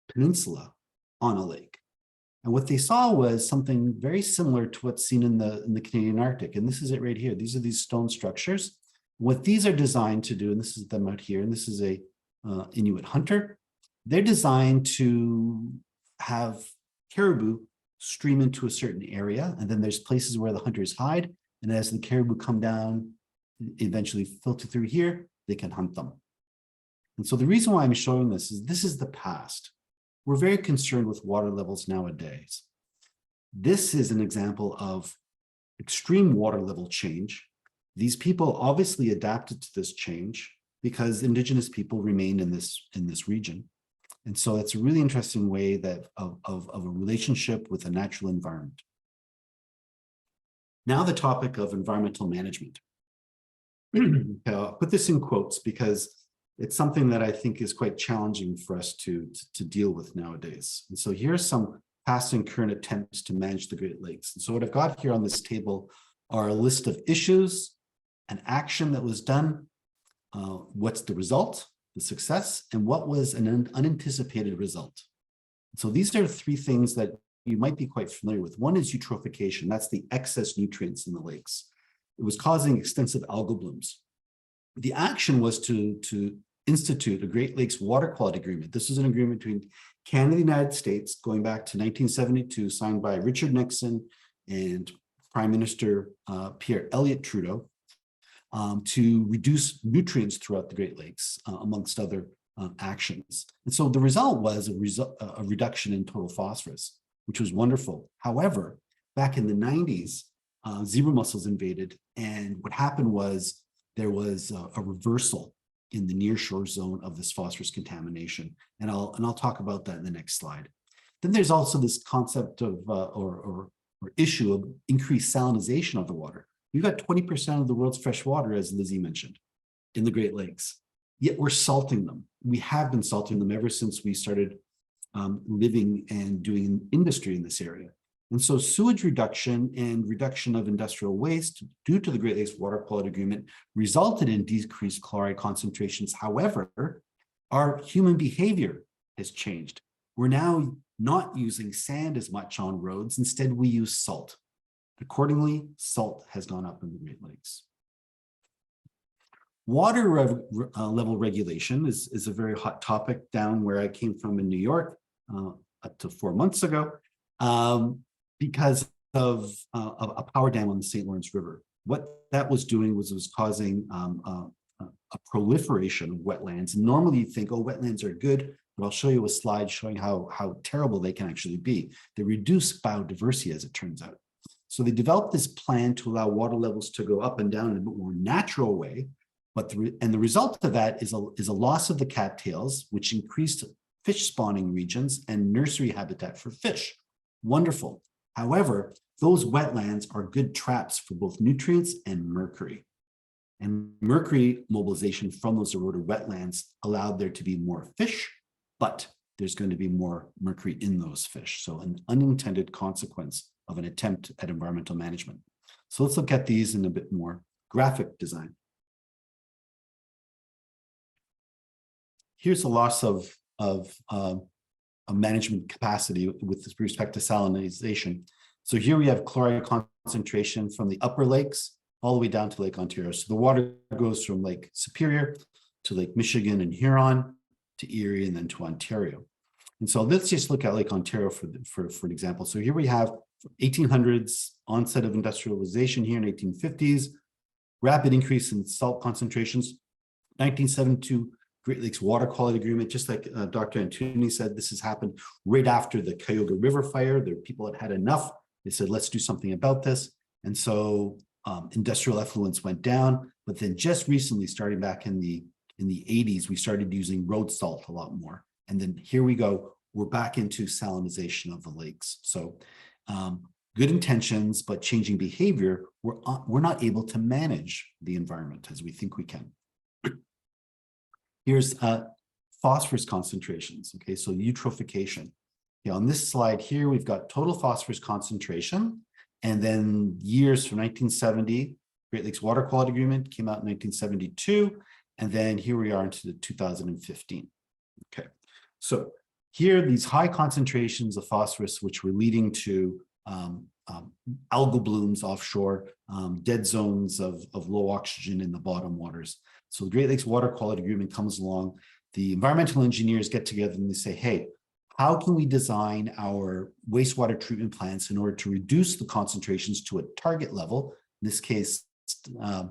a peninsula on a lake. And what they saw was something very similar to what's seen in the Canadian Arctic. And this is it right here. These are these stone structures. What these are designed to do, and this is them out here, and this is a Inuit hunter. They're designed to have caribou stream into a certain area. And then there's places where the hunters hide. And as the caribou come down, eventually filter through here, they can hunt them. And so the reason why I'm showing this is the past. We're very concerned with water levels nowadays. This is an example of extreme water level change. These people obviously adapted to this change because Indigenous people remained in this region. And so it's a really interesting way that of a relationship with a natural environment. Now the topic of environmental management. I'll put this in quotes because it's something that I think is quite challenging for us to deal with nowadays. And so here are some past and current attempts to manage the Great Lakes. And so what I've got here on this table are a list of issues, an action that was done, what's the result, the success, and what was an unanticipated result. So these are three things that you might be quite familiar with. One is eutrophication. That's the excess nutrients in the lakes. It was causing extensive algal blooms. The action was to institute a Great Lakes Water Quality Agreement. This is an agreement between Canada and the United States going back to 1972, signed by Richard Nixon and Prime Minister Pierre Elliott Trudeau, to reduce nutrients throughout the Great Lakes, amongst other actions. And so the result was a reduction in total phosphorus, which was wonderful. However, back in the 90s, zebra mussels invaded, and what happened was there was a reversal in the nearshore zone of this phosphorus contamination. And I'll talk about that in the next slide. Then there's also this concept of or issue of increased salinization of the water. We've got 20% of the world's fresh water, as Lizzie mentioned, in the Great Lakes, yet we're salting them. We have been salting them ever since we started living and doing industry in this area. And so sewage reduction and reduction of industrial waste due to the Great Lakes Water Quality Agreement resulted in decreased chloride concentrations. However, our human behavior has changed. We're now not using sand as much on roads. Instead, we use salt. Accordingly, salt has gone up in the Great Lakes. Water level regulation is a very hot topic down where I came from in New York up to 4 months ago. Because of a power dam on the St. Lawrence River. What that was doing was it was causing a proliferation of wetlands. And normally you think, oh, wetlands are good, but I'll show you a slide showing how terrible they can actually be. They reduce biodiversity, as it turns out. So they developed this plan to allow water levels to go up and down in a more natural way. But the result of that is a loss of the cattails, which increased fish spawning regions and nursery habitat for fish. Wonderful. However, those wetlands are good traps for both nutrients and mercury. And mercury mobilization from those eroded wetlands allowed there to be more fish, but there's going to be more mercury in those fish. So an unintended consequence of an attempt at environmental management. So let's look at these in a bit more graphic design. Here's a loss of a management capacity with respect to salinization. So here we have chloride concentration from the upper lakes all the way down to Lake Ontario. So the water goes from Lake Superior to Lake Michigan and Huron to Erie and then to Ontario. And so let's just look at Lake Ontario for an example. So here we have 1800s onset of industrialization here in 1850s, rapid increase in salt concentrations, 1972 Great Lakes Water Quality Agreement, just like Dr. Antuni said, this has happened right after the Cuyahoga River fire. There were people that had enough. They said, let's do something about this. And so industrial effluents went down, but then just recently, starting back in the 80s, we started using road salt a lot more. And then here we go, we're back into salinization of the lakes. So good intentions, but changing behavior, we're not able to manage the environment as we think we can. Here's phosphorus concentrations. Okay, so eutrophication. Yeah, on this slide here, we've got total phosphorus concentration, and then years from 1970, Great Lakes Water Quality Agreement came out in 1972, and then here we are into 2015. Okay, so here, these high concentrations of phosphorus, which were leading to algal blooms offshore, dead zones of low oxygen in the bottom waters. So the Great Lakes Water Quality Agreement comes along. The environmental engineers get together and they say, hey, how can we design our wastewater treatment plants in order to reduce the concentrations to a target level, in this case, 10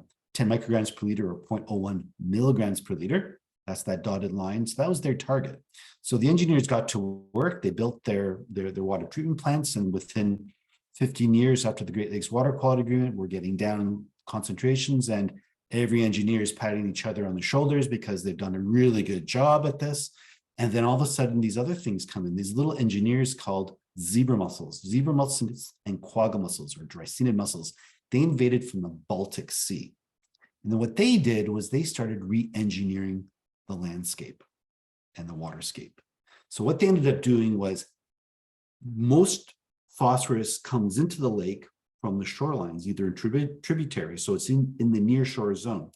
micrograms per liter or 0.01 milligrams per liter. That's that dotted line. So that was their target. So the engineers got to work. They built their water treatment plants, and within 15 years after the Great Lakes Water Quality Agreement, we're getting down concentrations, and every engineer is patting each other on the shoulders because they've done a really good job at this. And then all of a sudden, these other things come in, these little engineers called zebra mussels and quagga mussels or Dreissena mussels. They invaded from the Baltic Sea. And then what they did was they started re-engineering the landscape and the waterscape. So what they ended up doing was most phosphorus comes into the lake from the shorelines, either in tributaries, so it's in the near shore zone.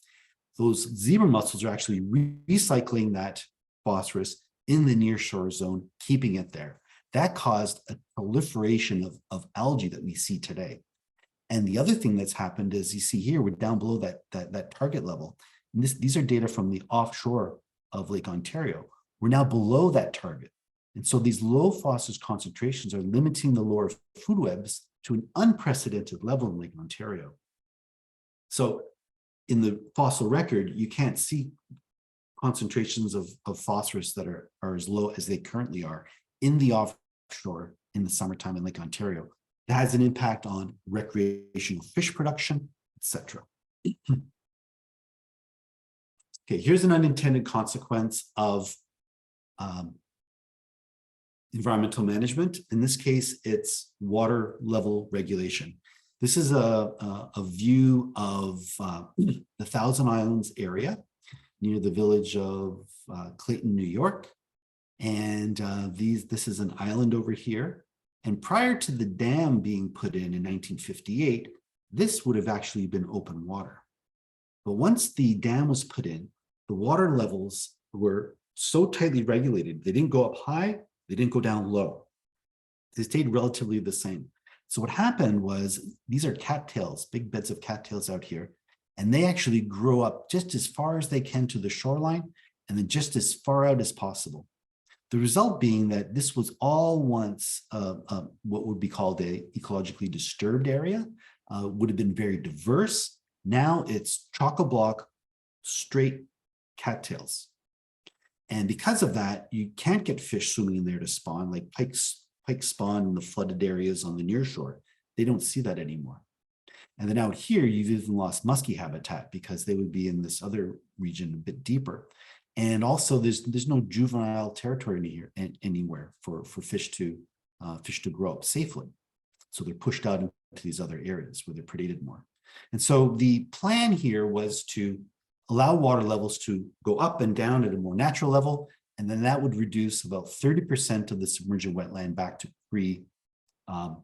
Those zebra mussels are actually recycling that phosphorus in the near shore zone, keeping it there. That caused a proliferation of algae that we see today. And the other thing that's happened is you see here, we're down below that target level. And these are data from the offshore of Lake Ontario. We're now below that target. And so these low phosphorus concentrations are limiting the lower food webs to an unprecedented level in Lake Ontario. So in the fossil record, you can't see concentrations of phosphorus that are as low as they currently are in the offshore in the summertime in Lake Ontario. That has an impact on recreational fish production, etc. Okay, here's an unintended consequence of environmental management. In this case, it's water level regulation. This is a view of the Thousand Islands area near the village of Clayton, New York. And this is an island over here. And prior to the dam being put in 1958, this would have actually been open water. But once the dam was put in, the water levels were so tightly regulated, they didn't go up high, they didn't go down low. They stayed relatively the same. So what happened was, these are cattails, big beds of cattails out here, and they actually grow up just as far as they can to the shoreline, and then just as far out as possible. The result being that this was all once what would be called a ecologically disturbed area, would have been very diverse. Now it's chock-a-block, straight cattails. And because of that, you can't get fish swimming in there to spawn, like pikes spawn in the flooded areas on the near shore. They don't see that anymore. And then out here, you've even lost muskie habitat because they would be in this other region a bit deeper. And also there's no juvenile territory anywhere for fish to grow up safely. So they're pushed out into these other areas where they're predated more. And so the plan here was to allow water levels to go up and down at a more natural level, and then that would reduce about 30% of the submergent wetland back to pre-dam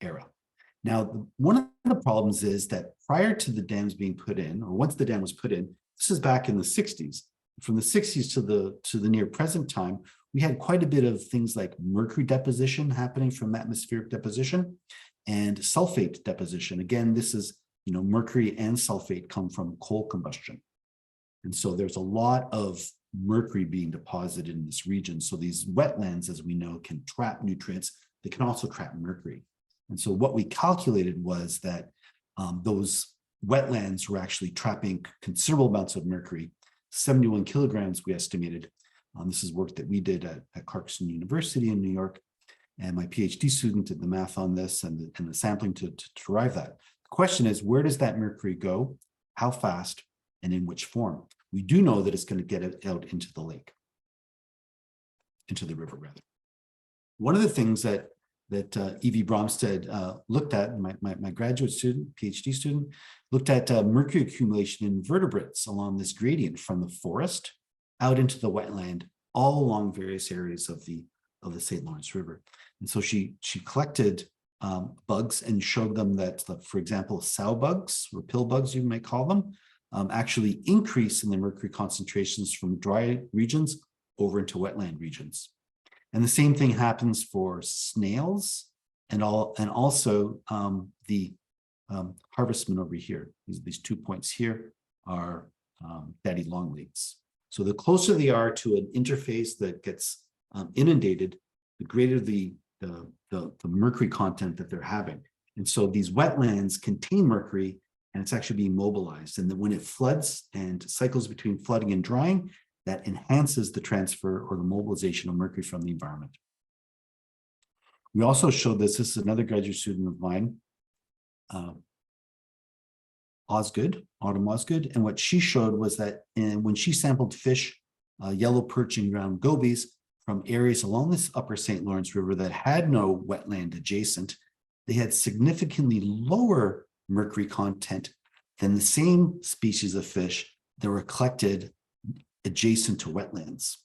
era. Now, one of the problems is that prior to the dams being put in, or once the dam was put in, this is back in the 60s, from the 60s to the near present time, we had quite a bit of things like mercury deposition happening from atmospheric deposition and sulfate deposition. Again, this is, mercury and sulfate come from coal combustion. And so there's a lot of mercury being deposited in this region. So these wetlands, as we know, can trap nutrients. They can also trap mercury. And so what we calculated was that those wetlands were actually trapping considerable amounts of mercury, 71 kilograms we estimated. This is work that we did at Clarkson University in New York. And my PhD student did the math on this and the sampling to derive that. The question is, where does that mercury go? How fast? And in which form? We do know that it's going to get it out into the lake, into the river, rather. One of the things that Evie Bromstead looked at, my graduate student, PhD student, looked at mercury accumulation in vertebrates along this gradient from the forest out into the wetland, all along various areas of the St. Lawrence River. And so she collected bugs and showed them that, for example, sow bugs, or pill bugs, you might call them, actually increase in the mercury concentrations from dry regions over into wetland regions. And the same thing happens for snails and also the harvestmen over here. These 2 points here are daddy longlegs. So the closer they are to an interface that gets inundated, the greater the mercury content that they're having. And so these wetlands contain mercury, and it's actually being mobilized. And then when it floods and cycles between flooding and drying, that enhances the transfer or the mobilization of mercury from the environment. We also showed this. This is another graduate student of mine, Autumn Osgood. And what she showed was that when she sampled fish, yellow perch and ground gobies from areas along this upper St. Lawrence River that had no wetland adjacent, they had significantly lower mercury content than the same species of fish that were collected adjacent to wetlands,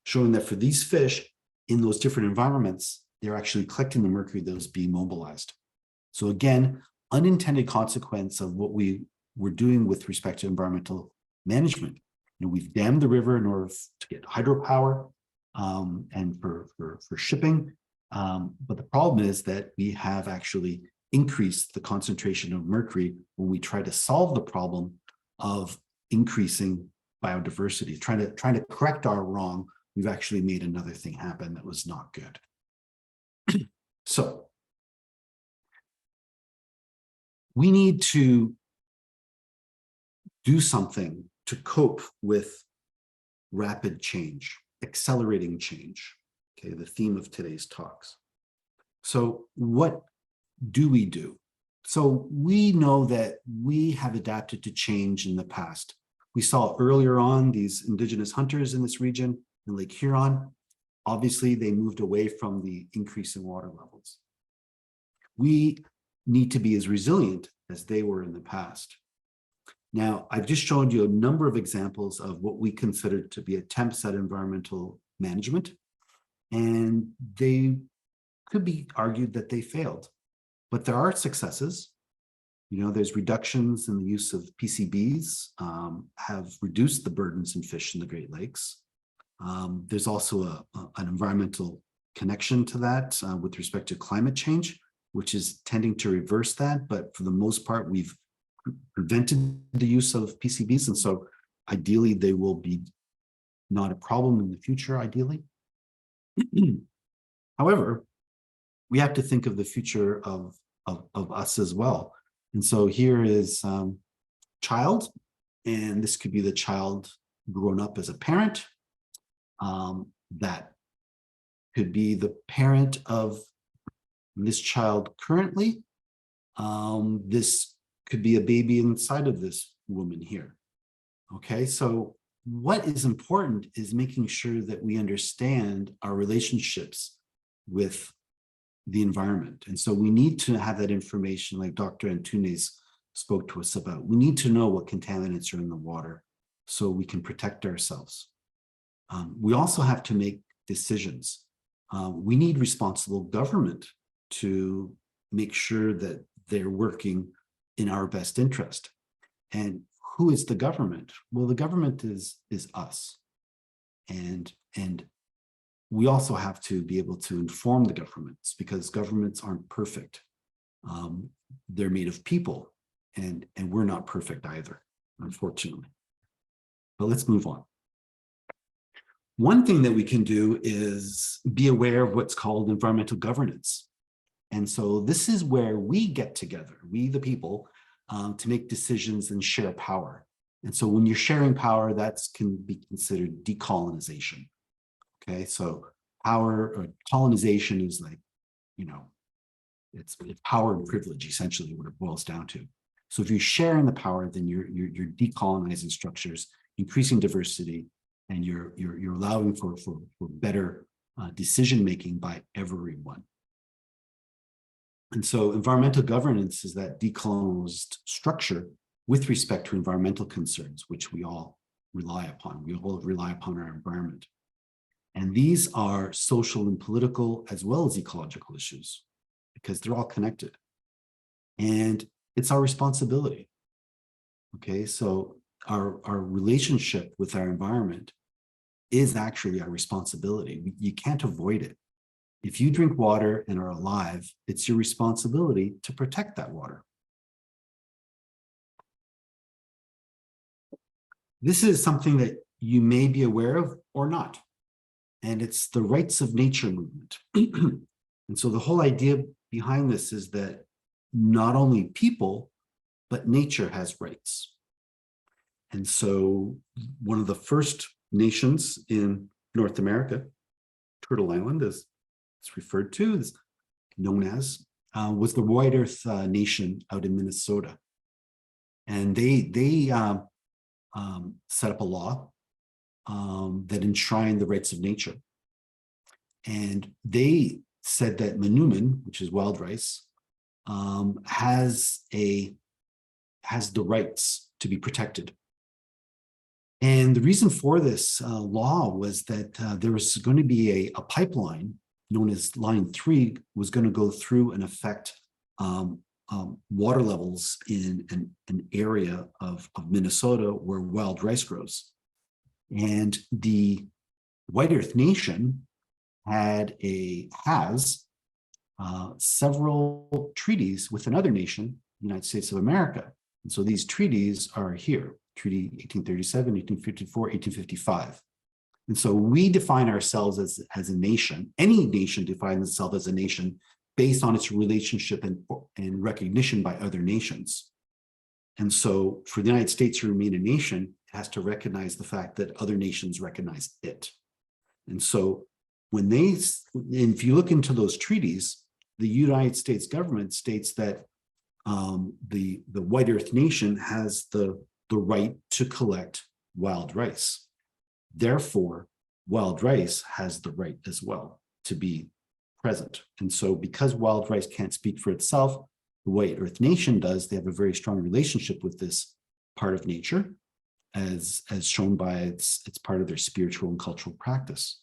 showing that for these fish in those different environments, they're actually collecting the mercury that was being mobilized. So again, unintended consequence of what we were doing with respect to environmental management. We've dammed the river in order to get hydropower and for shipping. But the problem is that we have actually increased the concentration of mercury when we try to solve the problem of increasing biodiversity. Trying to correct our wrong, we've actually made another thing happen that was not good. So we need to do something to cope with rapid change, accelerating change. Okay, the theme of today's talks. So what do we do? So we know that we have adapted to change in the past. We saw earlier on these indigenous hunters in this region in Lake Huron. Obviously, they moved away from the increase in water levels. We need to be as resilient as they were in the past. Now, I've just shown you a number of examples of what we consider to be attempts at environmental management, and they could be argued that they failed. But there are successes. There's reductions in the use of PCBs have reduced the burdens in fish in the Great Lakes. There's also an environmental connection to that with respect to climate change, which is tending to reverse that. But for the most part, we've prevented the use of PCBs. And so ideally, they will be not a problem in the future, ideally. However, we have to think of the future of us as well. And so here is child, and this could be the child grown up as a parent. That could be the parent of this child currently. This could be a baby inside of this woman here. Okay, so what is important is making sure that we understand our relationships with the environment. And so we need to have that information, like Dr. Antunes spoke to us about. We need to know what contaminants are in the water so we can protect ourselves. We also have to make decisions. We need responsible government to make sure that they're working in our best interest. And who is the government? Well, the government is us. And we also have to be able to inform the governments, because governments aren't perfect. They're made of people, and we're not perfect either, unfortunately. But let's move on. One thing that we can do is be aware of what's called environmental governance. And so this is where we get together, we the people, to make decisions and share power. And so when you're sharing power, that can be considered decolonization. Okay, so power or colonization is like, you know, it's power and privilege, essentially what it boils down to. So if you're sharing the power, then you're decolonizing structures, increasing diversity, and you're allowing for better decision making by everyone. And so environmental governance is that decolonized structure with respect to environmental concerns, which we all rely upon. We all rely upon our environment. And these are social and political as well as ecological issues, because they're all connected. And it's our responsibility. Okay, so our relationship with our environment is actually our responsibility. You can't avoid it. If you drink water and are alive, it's your responsibility to protect that water. This is something that you may be aware of or not, and it's the rights of nature movement. And so the whole idea behind this is that not only people, but nature has rights. And so one of the first nations in North America, Turtle Island, as it's referred to, is known as, was the White Earth Nation out in Minnesota. And they set up a law that enshrined the rights of nature. And they said that Manoomin, which is wild rice, has the rights to be protected. And the reason for this law was that there was going to be a pipeline known as Line 3 was going to go through and affect water levels in an area of Minnesota where wild rice grows. And the White Earth Nation has several treaties with another nation, the United States of America. And so these treaties are here, Treaty 1837, 1854, 1855. And so we define ourselves as a nation. Any nation defines itself as a nation based on its relationship and recognition by other nations. And so for the United States to remain a nation, it has to recognize the fact that other nations recognize it. And so if you look into those treaties, the United States government states that the White Earth Nation has the right to collect wild rice. Therefore, wild rice has the right as well to be present. And so because wild rice can't speak for itself, the White Earth Nation does. They have a very strong relationship with this part of nature, as shown by it's part of their spiritual and cultural practice.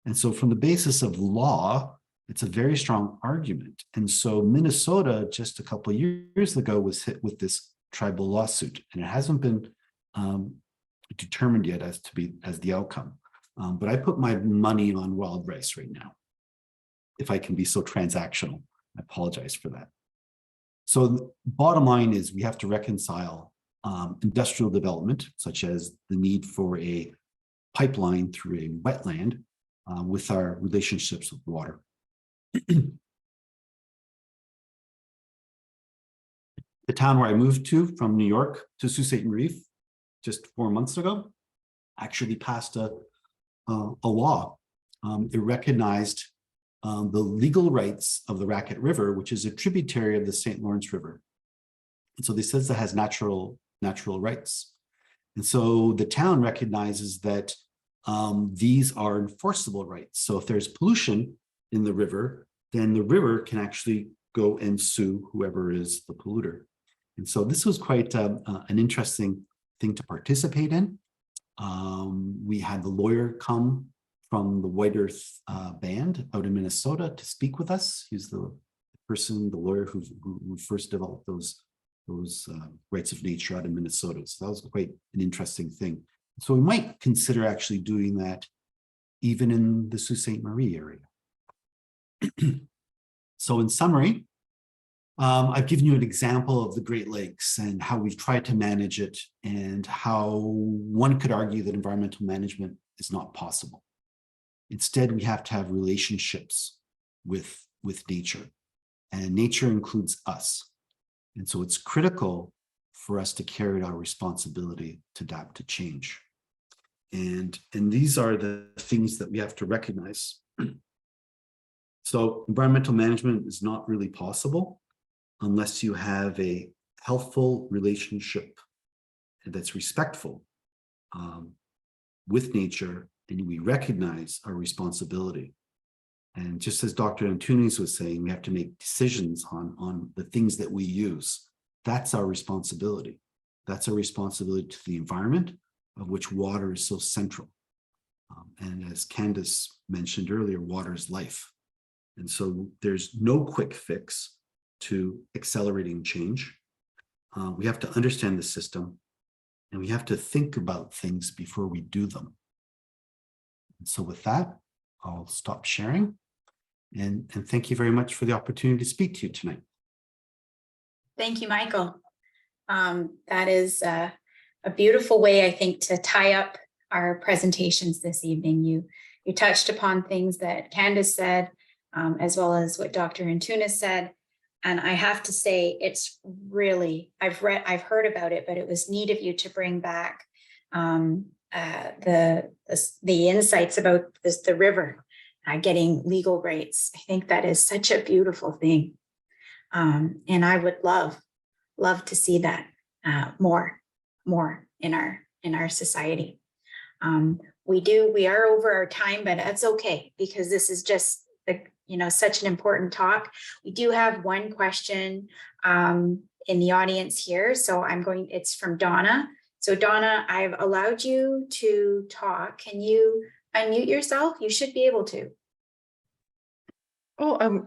And so from the basis of law, it's a very strong argument. And so Minnesota, just a couple of years ago, was hit with this tribal lawsuit, and it hasn't been determined yet as the outcome. But I put my money on wild rice right now. If I can be so transactional, I apologize for that. So the bottom line is we have to reconcile industrial development, such as the need for a pipeline through a wetland, with our relationships with water. The town where I moved to from New York to Sault Ste. Marie just 4 months ago actually passed a law. It recognized the legal rights of the Raquette River, which is a tributary of the St. Lawrence River. And so this says it has natural rights. And so the town recognizes that these are enforceable rights. So if there's pollution in the river, then the river can actually go and sue whoever is the polluter. And so this was quite an interesting thing to participate in. We had the lawyer come from the White Earth band out in Minnesota to speak with us. He's the lawyer who first developed those those rights of nature out in Minnesota. So that was quite an interesting thing. So we might consider actually doing that even in the Sault Ste. Marie area. So in summary, I've given you an example of the Great Lakes and how we've tried to manage it and how one could argue that environmental management is not possible. Instead, we have to have relationships with nature, and nature includes us. And so it's critical for us to carry out our responsibility to adapt to change. And these are the things that we have to recognize. So environmental management is not really possible unless you have a healthful relationship that's respectful with nature, and we recognize our responsibility. And just as Dr. Antunes was saying, we have to make decisions on the things that we use. That's our responsibility. That's our responsibility to the environment, of which water is so central. And as Candace mentioned earlier, water is life. And so there's no quick fix to accelerating change. We have to understand the system, and we have to think about things before we do them. And so with that, I'll stop sharing. And thank you very much for the opportunity to speak to you tonight. Thank you, Michael. That is a beautiful way, I think, to tie up our presentations this evening. You touched upon things that Candace said, as well as what Dr. Antunes said. And I have to say, it's really, I've heard about it, but it was neat of you to bring back the insights about the river getting legal rights. I think that is such a beautiful thing. And I would love to see that more in our society. We are over our time, but that's okay, because this is just such an important talk. We do have one question in the audience here. So it's from Donna. So Donna, I've allowed you to talk. Can you unmute yourself? You should be able to. Oh,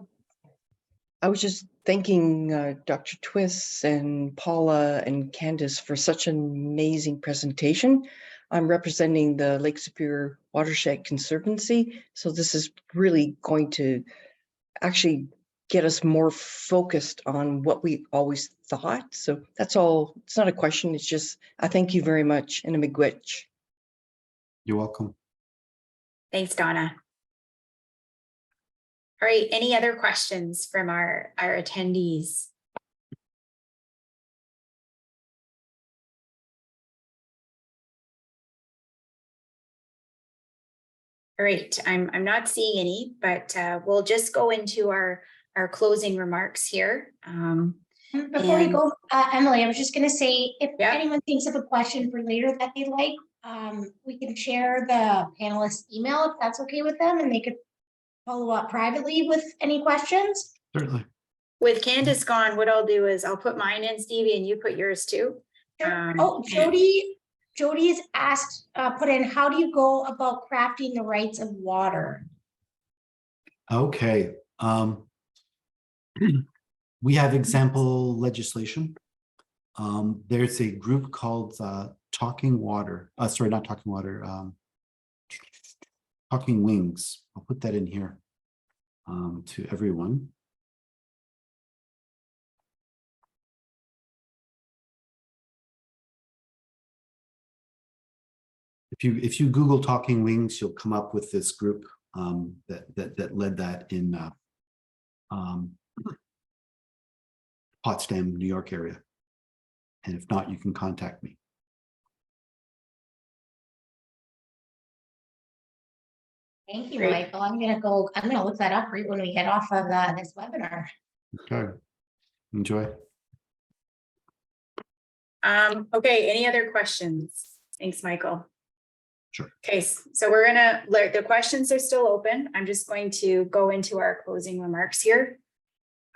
I was just thanking Dr. Twiss and Paula and Candace for such an amazing presentation. I'm representing the Lake Superior Watershed Conservancy, so this is really going to actually get us more focused on what we always thought. So that's all. It's not a question. It's just I thank you very much, and a miigwech. You're welcome. Thanks, Donna. All right, any other questions from our attendees? All right, I'm not seeing any, but we'll just go into our closing remarks here. Before we go, Emily, I was just going to say, if Yeah. anyone thinks of a question for later that they'd like, we can share the panelist email if that's okay with them, and they could follow up privately with any questions. Certainly. With Candace gone, what I'll do is I'll put mine in, Stevie, and you put yours too. Oh, Jody's asked, put in, how do you go about crafting the rights of water? Okay. We have example legislation. There's a group called Talking Water. Sorry, not Talking Water. Talking Wings. I'll put that in here to everyone. If you Google Talking Wings, you'll come up with this group that led that in Potsdam, New York area. And if not, you can contact me. Thank you, Great. Michael. I'm gonna look that up right when we get off of this webinar. Okay. Enjoy. Okay, any other questions? Thanks, Michael. Sure. Okay, so we're gonna the questions are still open. I'm just going to go into our closing remarks here.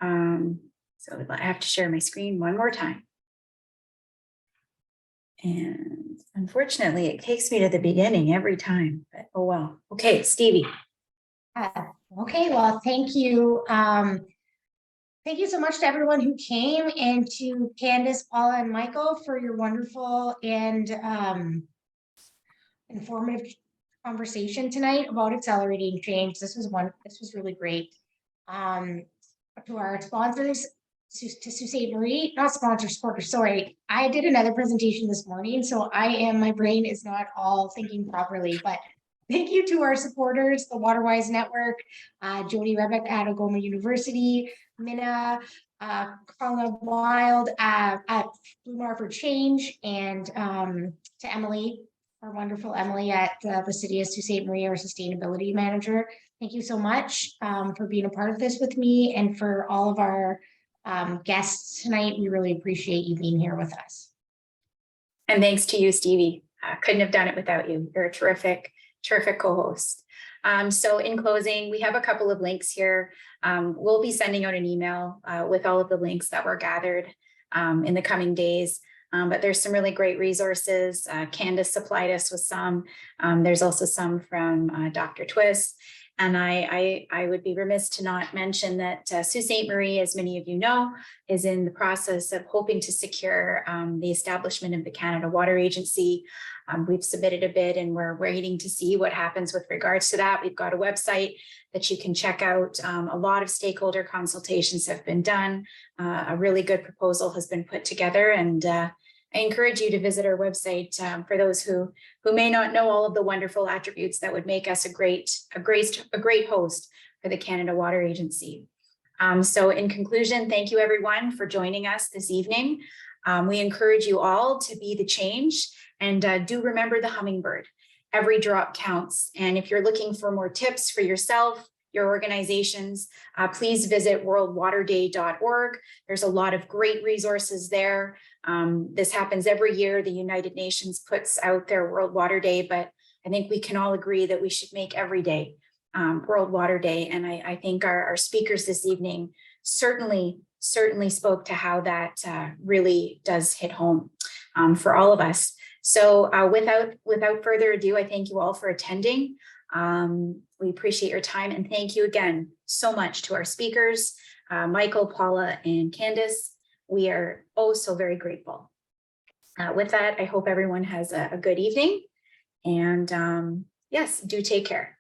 So I have to share my screen one more time. And unfortunately, it takes me to the beginning every time, but oh well. Okay, Stevie. Okay, well, thank you. Thank you so much to everyone who came, and to Candace, Paula, and Michael for your wonderful and informative conversation tonight about accelerating change. This was really great. To our sponsors, to Sault Ste. Marie, not sponsors, supporters, sorry. I did another presentation this morning, so my brain is not all thinking properly, but thank you to our supporters, the Waterwise Network, Jody Rebeck at Algoma University, Minna, Carla Wild at Blue Mar for Change, and to Emily, our wonderful Emily at the City of Sault Ste. Marie, our Sustainability Manager. Thank you so much for being a part of this with me, and for all of our guests tonight. We really appreciate you being here with us. And thanks to you, Stevie. Couldn't have done it without you. You're a terrific co-host. So in closing, we have a couple of links here. We'll be sending out an email with all of the links that were gathered in the coming days. But there's some really great resources. Candace supplied us with some. There's also some from Dr. Twist. And I would be remiss to not mention that Sault Ste. Marie, as many of you know, is in the process of hoping to secure the establishment of the Canada Water Agency. We've submitted a bid, and we're waiting to see what happens with regards to that. We've got a website that you can check out. A lot of stakeholder consultations have been done. A really good proposal has been put together, and I encourage you to visit our website for those who may not know all of the wonderful attributes that would make us a great host for the Canada Water Agency. So in conclusion, thank you everyone for joining us this evening. We encourage you all to be the change, and do remember the hummingbird. Every drop counts. And if you're looking for more tips for yourself, your organizations, please visit worldwaterday.org. There's a lot of great resources there. This happens every year. The United Nations puts out their World Water Day, but I think we can all agree that we should make every day World Water Day. And I think our speakers this evening certainly spoke to how that really does hit home for all of us. So without further ado, I thank you all for attending. We appreciate your time, and thank you again so much to our speakers, Michael, Paula, and Candace. We are so very grateful. With that, I hope everyone has a good evening, and yes, do take care.